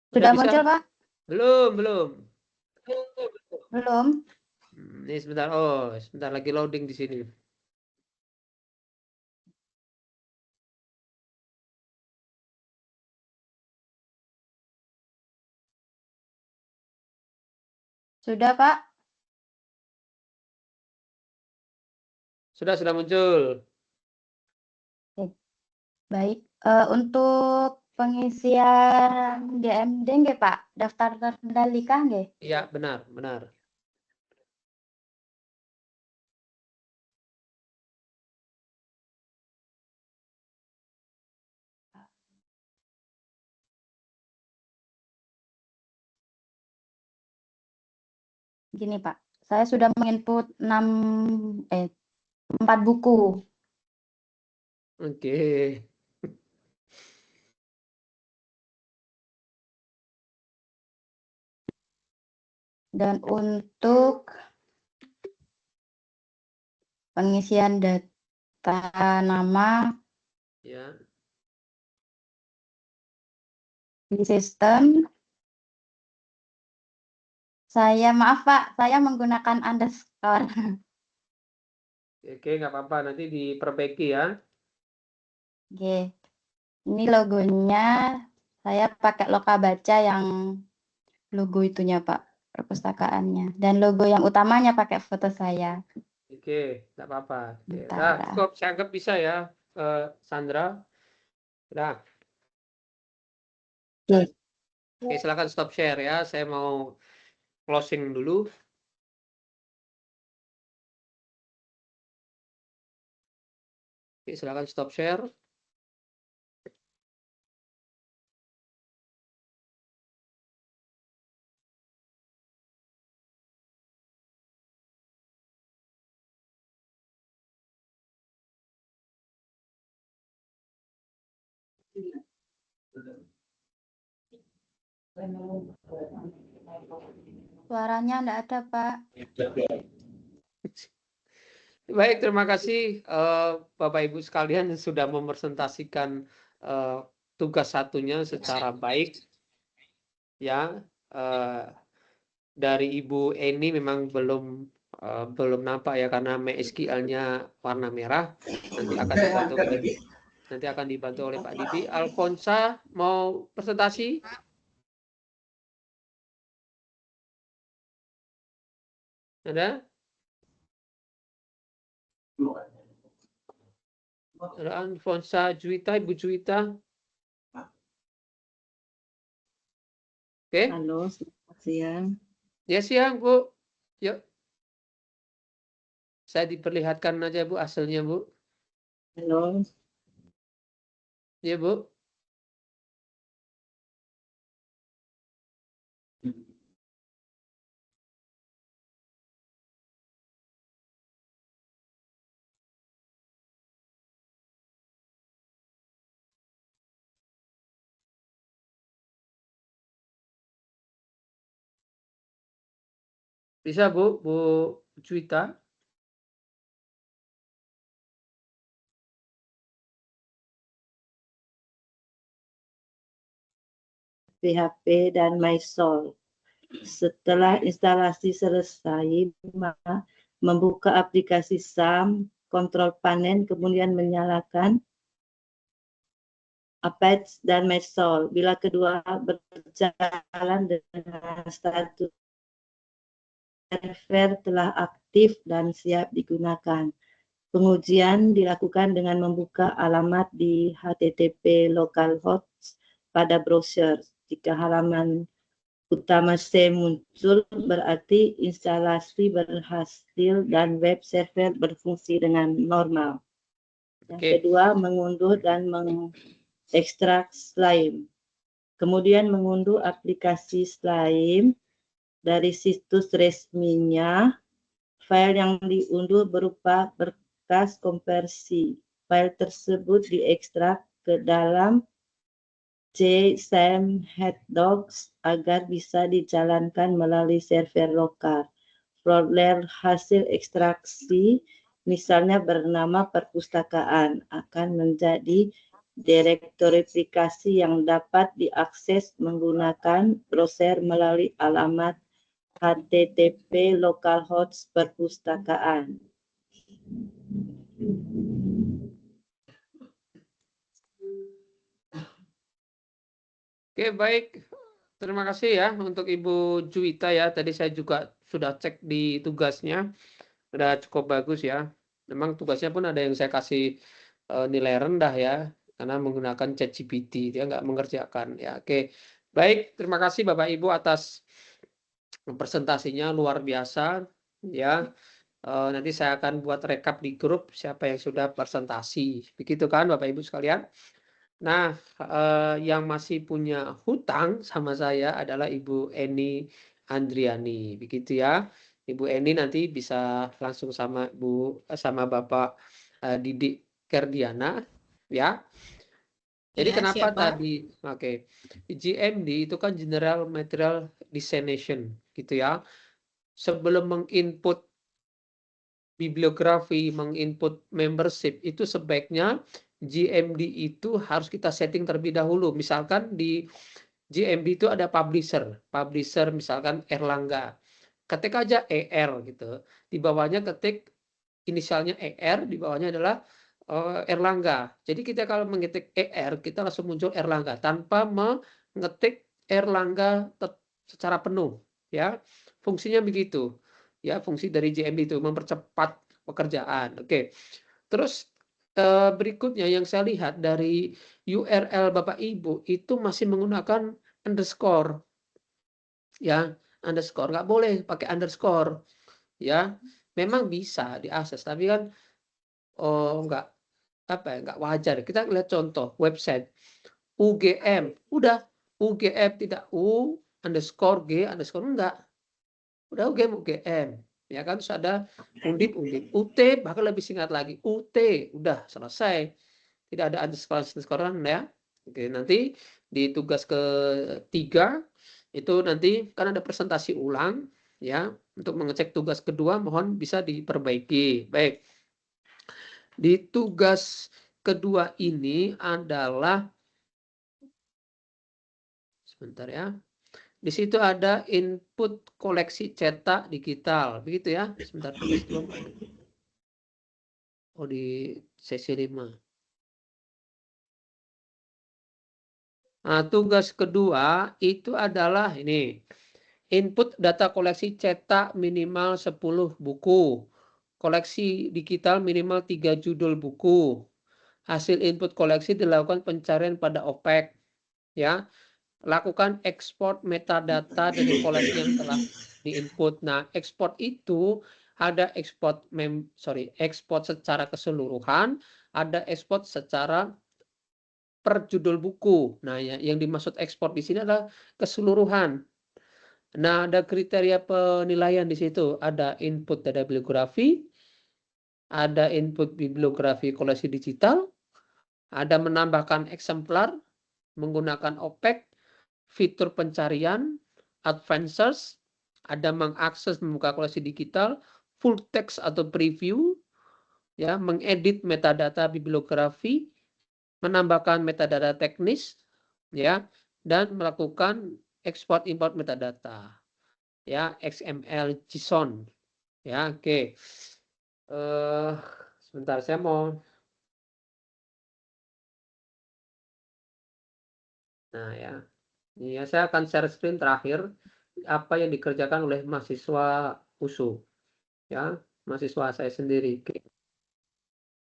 Sudah Sudah bisa? muncul, Pak? Belum, belum. Belum. Ini sebentar. Oh, sebentar lagi loading di sini. Sudah, Pak? Sudah muncul. Oke. Baik. Untuk pengisian GMD nggih, Pak? Daftar terkendali kah nggih? Iya, benar, benar. Gini, Pak. Saya sudah menginput 4 buku. Oke. Dan untuk pengisian data nama Ya. di sistem, maaf Pak, saya menggunakan underscore. Oke, nggak apa-apa. Nanti diperbaiki ya. Oke. Ini logonya saya pakai Loka Baca yang logo itunya Pak, perpustakaannya. Dan logo yang utamanya pakai foto saya. Oke, nggak apa-apa. Oke, Bentar. udah cukup. Saya anggap bisa ya, Sandra. Udah. Oke. Oke, silakan stop share ya. Saya mau closing dulu. Oke, silakan stop share. Suaranya enggak ada, Pak. Baik, terima kasih Bapak Ibu sekalian yang sudah mempresentasikan tugas satunya secara baik. Ya, dari Ibu Eni memang belum nampak ya karena MySQL-nya warna merah. Nanti akan dibantu oleh Pak Didi. Alfonsa mau presentasi? Ada? Ada Alfonsa Juwita, Ibu Juwita. Oke. Halo, selamat siang. Ya siang, Bu. Yuk. Saya diperlihatkan aja, Bu, hasilnya, Bu. Halo. Ya, Bu. Bisa Bu Juwita? PHP dan MySol. Setelah instalasi selesai, maka membuka aplikasi SAM, kontrol panen, kemudian menyalakan Apex dan MySol. Bila kedua berjalan dengan status server telah aktif dan siap digunakan. Pengujian dilakukan dengan membuka alamat di HTTP localhost pada browser. Jika halaman utama C muncul, berarti instalasi berhasil dan web server berfungsi dengan normal. Yang kedua, mengunduh dan mengekstrak Slime. Kemudian mengunduh aplikasi Slime dari situs resminya. File yang diunduh berupa berkas konversi. File tersebut diekstrak ke dalam JSON-headdocs agar bisa dijalankan melalui server lokal. Folder hasil ekstraksi, misalnya bernama perpustakaan, akan menjadi direktori aplikasi yang dapat diakses menggunakan browser melalui alamat HTTP localhost perpustakaan. Oke, baik. Terima kasih ya untuk Ibu Juwita ya. Tadi saya juga sudah cek di tugasnya. Udah cukup bagus ya. Memang tugasnya pun ada yang saya kasih nilai rendah ya. Karena menggunakan ChatGPT. Dia nggak mengerjakan ya. Oke, baik. Terima kasih Bapak Ibu atas presentasinya luar biasa ya. Nanti saya akan buat rekap di grup siapa yang sudah presentasi. Begitu kan Bapak Ibu sekalian. Nah, yang masih punya hutang sama saya adalah Ibu Eni Andriani, begitu ya. Ibu Eni nanti bisa langsung sama Bapak Didik Kerdiana, ya. Jadi Ya, kenapa siap, Pak. tadi? Oke, GMD itu kan General Material Destination, gitu ya. Sebelum menginput bibliografi, menginput membership, itu sebaiknya GMD itu harus kita setting terlebih dahulu. Misalkan di GMD itu ada publisher misalkan Erlangga. Ketik aja ER gitu. Di bawahnya ketik inisialnya ER, di bawahnya adalah Erlangga. Jadi kita kalau mengetik ER, kita langsung muncul Erlangga tanpa mengetik Erlangga secara penuh, ya. Fungsinya begitu. Ya, fungsi dari GMD itu mempercepat pekerjaan. Oke. Terus berikutnya yang saya lihat dari URL Bapak Ibu itu masih menggunakan underscore. Ya, underscore. Nggak boleh pakai underscore. Ya, memang bisa diakses, tapi kan nggak wajar. Kita lihat contoh website UGM. Udah UGM tidak U underscore G underscore enggak. Udah UGM. Ya kan, terus ada undip, UT, bahkan lebih singkat lagi, UT, udah selesai. Tidak ada underscore ya. Oke, nanti di tugas ketiga itu nanti kan ada presentasi ulang ya. Untuk mengecek tugas kedua mohon bisa diperbaiki. Baik. Di tugas kedua ini adalah sebentar ya. Di situ ada input koleksi cetak digital, begitu ya. Sebentar, tugas 2 mana? Oh, di sesi 5. Nah, tugas kedua itu adalah ini. Input data koleksi cetak minimal 10 buku. Koleksi digital minimal 3 judul buku. Hasil input koleksi dilakukan pencarian pada OPEC. Ya. Lakukan ekspor metadata dari koleksi yang telah diinput. Nah, ekspor itu ada ekspor secara keseluruhan, ada ekspor secara per judul buku. Nah, yang dimaksud ekspor di sini adalah keseluruhan. Nah, ada kriteria penilaian di situ. Ada input data bibliografi, ada input bibliografi koleksi digital, ada menambahkan eksemplar menggunakan OPEC, fitur pencarian, advanced search, ada mengakses membuka koleksi digital, full text atau preview, ya, mengedit metadata bibliografi, menambahkan metadata teknis, ya, dan melakukan ekspor import metadata, ya, XML, JSON, ya, oke. Sebentar, saya mau. Nah, ya, ini ya, saya akan share screen terakhir apa yang dikerjakan oleh mahasiswa USU, ya, mahasiswa saya sendiri. Oke.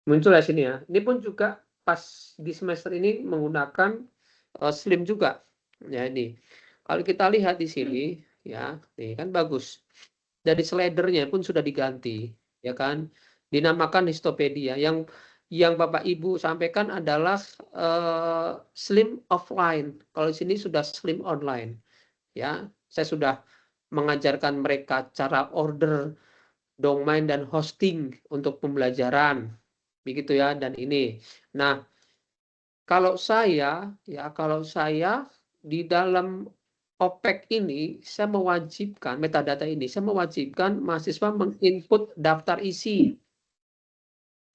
Muncul ya sini ya. Ini pun juga pas di semester ini menggunakan Slim juga. Ya ini. Kalau kita lihat di sini, ya, nih kan bagus. Dari slidernya pun sudah diganti, ya kan? Dinamakan Histopedia. Yang Bapak Ibu sampaikan adalah Slim offline. Kalau di sini sudah Slim online. Ya, saya sudah mengajarkan mereka cara order domain dan hosting untuk pembelajaran. Begitu ya, dan ini. Nah, kalau saya di dalam OPEC ini, saya mewajibkan metadata ini, saya mewajibkan mahasiswa menginput daftar isi.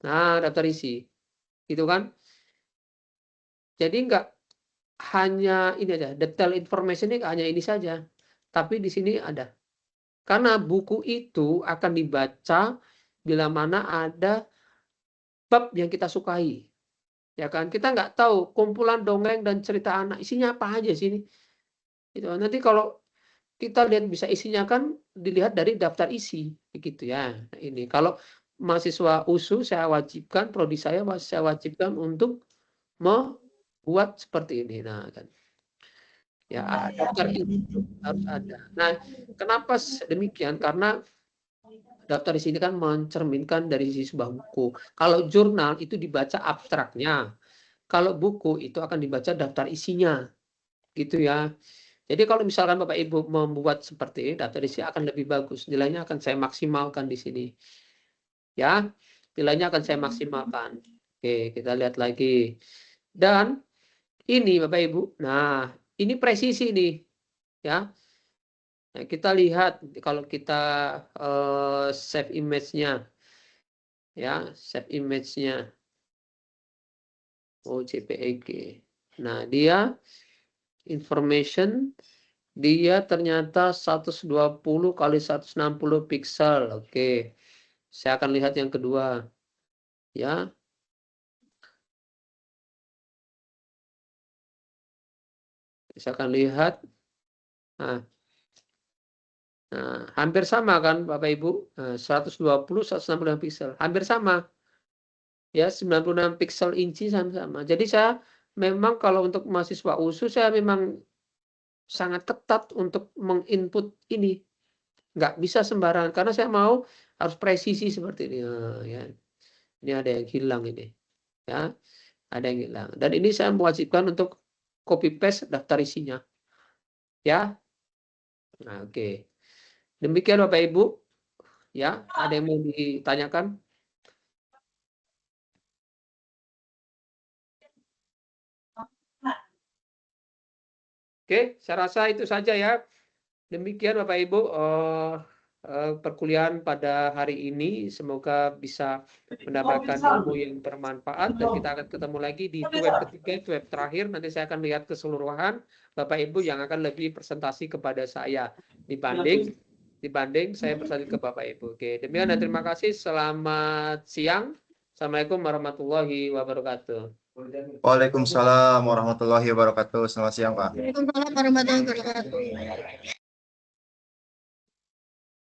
Nah, daftar isi. Gitu kan? Jadi enggak hanya ini aja, detail information ini hanya ini saja. Tapi di sini ada. Karena buku itu akan dibaca bila mana ada bab yang kita sukai. Ya kan? Kita nggak tahu kumpulan dongeng dan cerita anak isinya apa aja sini. Gitu. Nanti kalau kita lihat bisa isinya kan dilihat dari daftar isi begitu ya. Nah, ini kalau mahasiswa USU saya wajibkan, prodi saya wajibkan untuk membuat seperti ini. Nah, kan. Ya, daftar itu harus ada. Nah, kenapa demikian? Karena daftar isi ini kan mencerminkan dari sisi sebuah buku. Kalau jurnal itu dibaca abstraknya. Kalau buku itu akan dibaca daftar isinya. Gitu ya. Jadi kalau misalkan Bapak Ibu membuat seperti ini, daftar isi akan lebih bagus. Nilainya akan saya maksimalkan di sini. Ya, nilainya akan saya maksimalkan. Oke, kita lihat lagi. Dan ini Bapak Ibu. Nah, ini presisi nih. Ya. Nah, kita lihat kalau kita save image-nya. Ya, save image-nya. Oh, JPEG. Nah, dia information dia ternyata 120 kali 160 pixel. Oke. Saya akan lihat yang kedua. Ya. Saya akan lihat. Nah, hampir sama kan Bapak Ibu? 120 160 pixel. Hampir sama. Ya, 96 pixel inci sama-sama. Jadi saya memang kalau untuk mahasiswa USU saya memang sangat ketat untuk menginput ini. Nggak bisa sembarangan karena saya mau harus presisi seperti ini. Ya. Ini ada yang hilang ini. Ya. Ada yang hilang. Dan ini saya mewajibkan untuk copy paste daftar isinya. Ya. Nah, oke. Demikian Bapak Ibu. Ya, ada yang mau ditanyakan? Oke, saya rasa itu saja ya. Demikian Bapak Ibu perkuliahan pada hari ini. Semoga bisa mendapatkan ilmu yang bermanfaat dan kita akan ketemu lagi di web ketiga, web terakhir. Nanti saya akan lihat keseluruhan Bapak Ibu yang akan lebih presentasi kepada saya dibanding saya presentasi ke Bapak Ibu. Oke, demikian dan terima kasih. Selamat siang. Assalamualaikum warahmatullahi wabarakatuh. Waalaikumsalam warahmatullahi wabarakatuh. Selamat siang, Pak. Waalaikumsalam warahmatullahi wabarakatuh.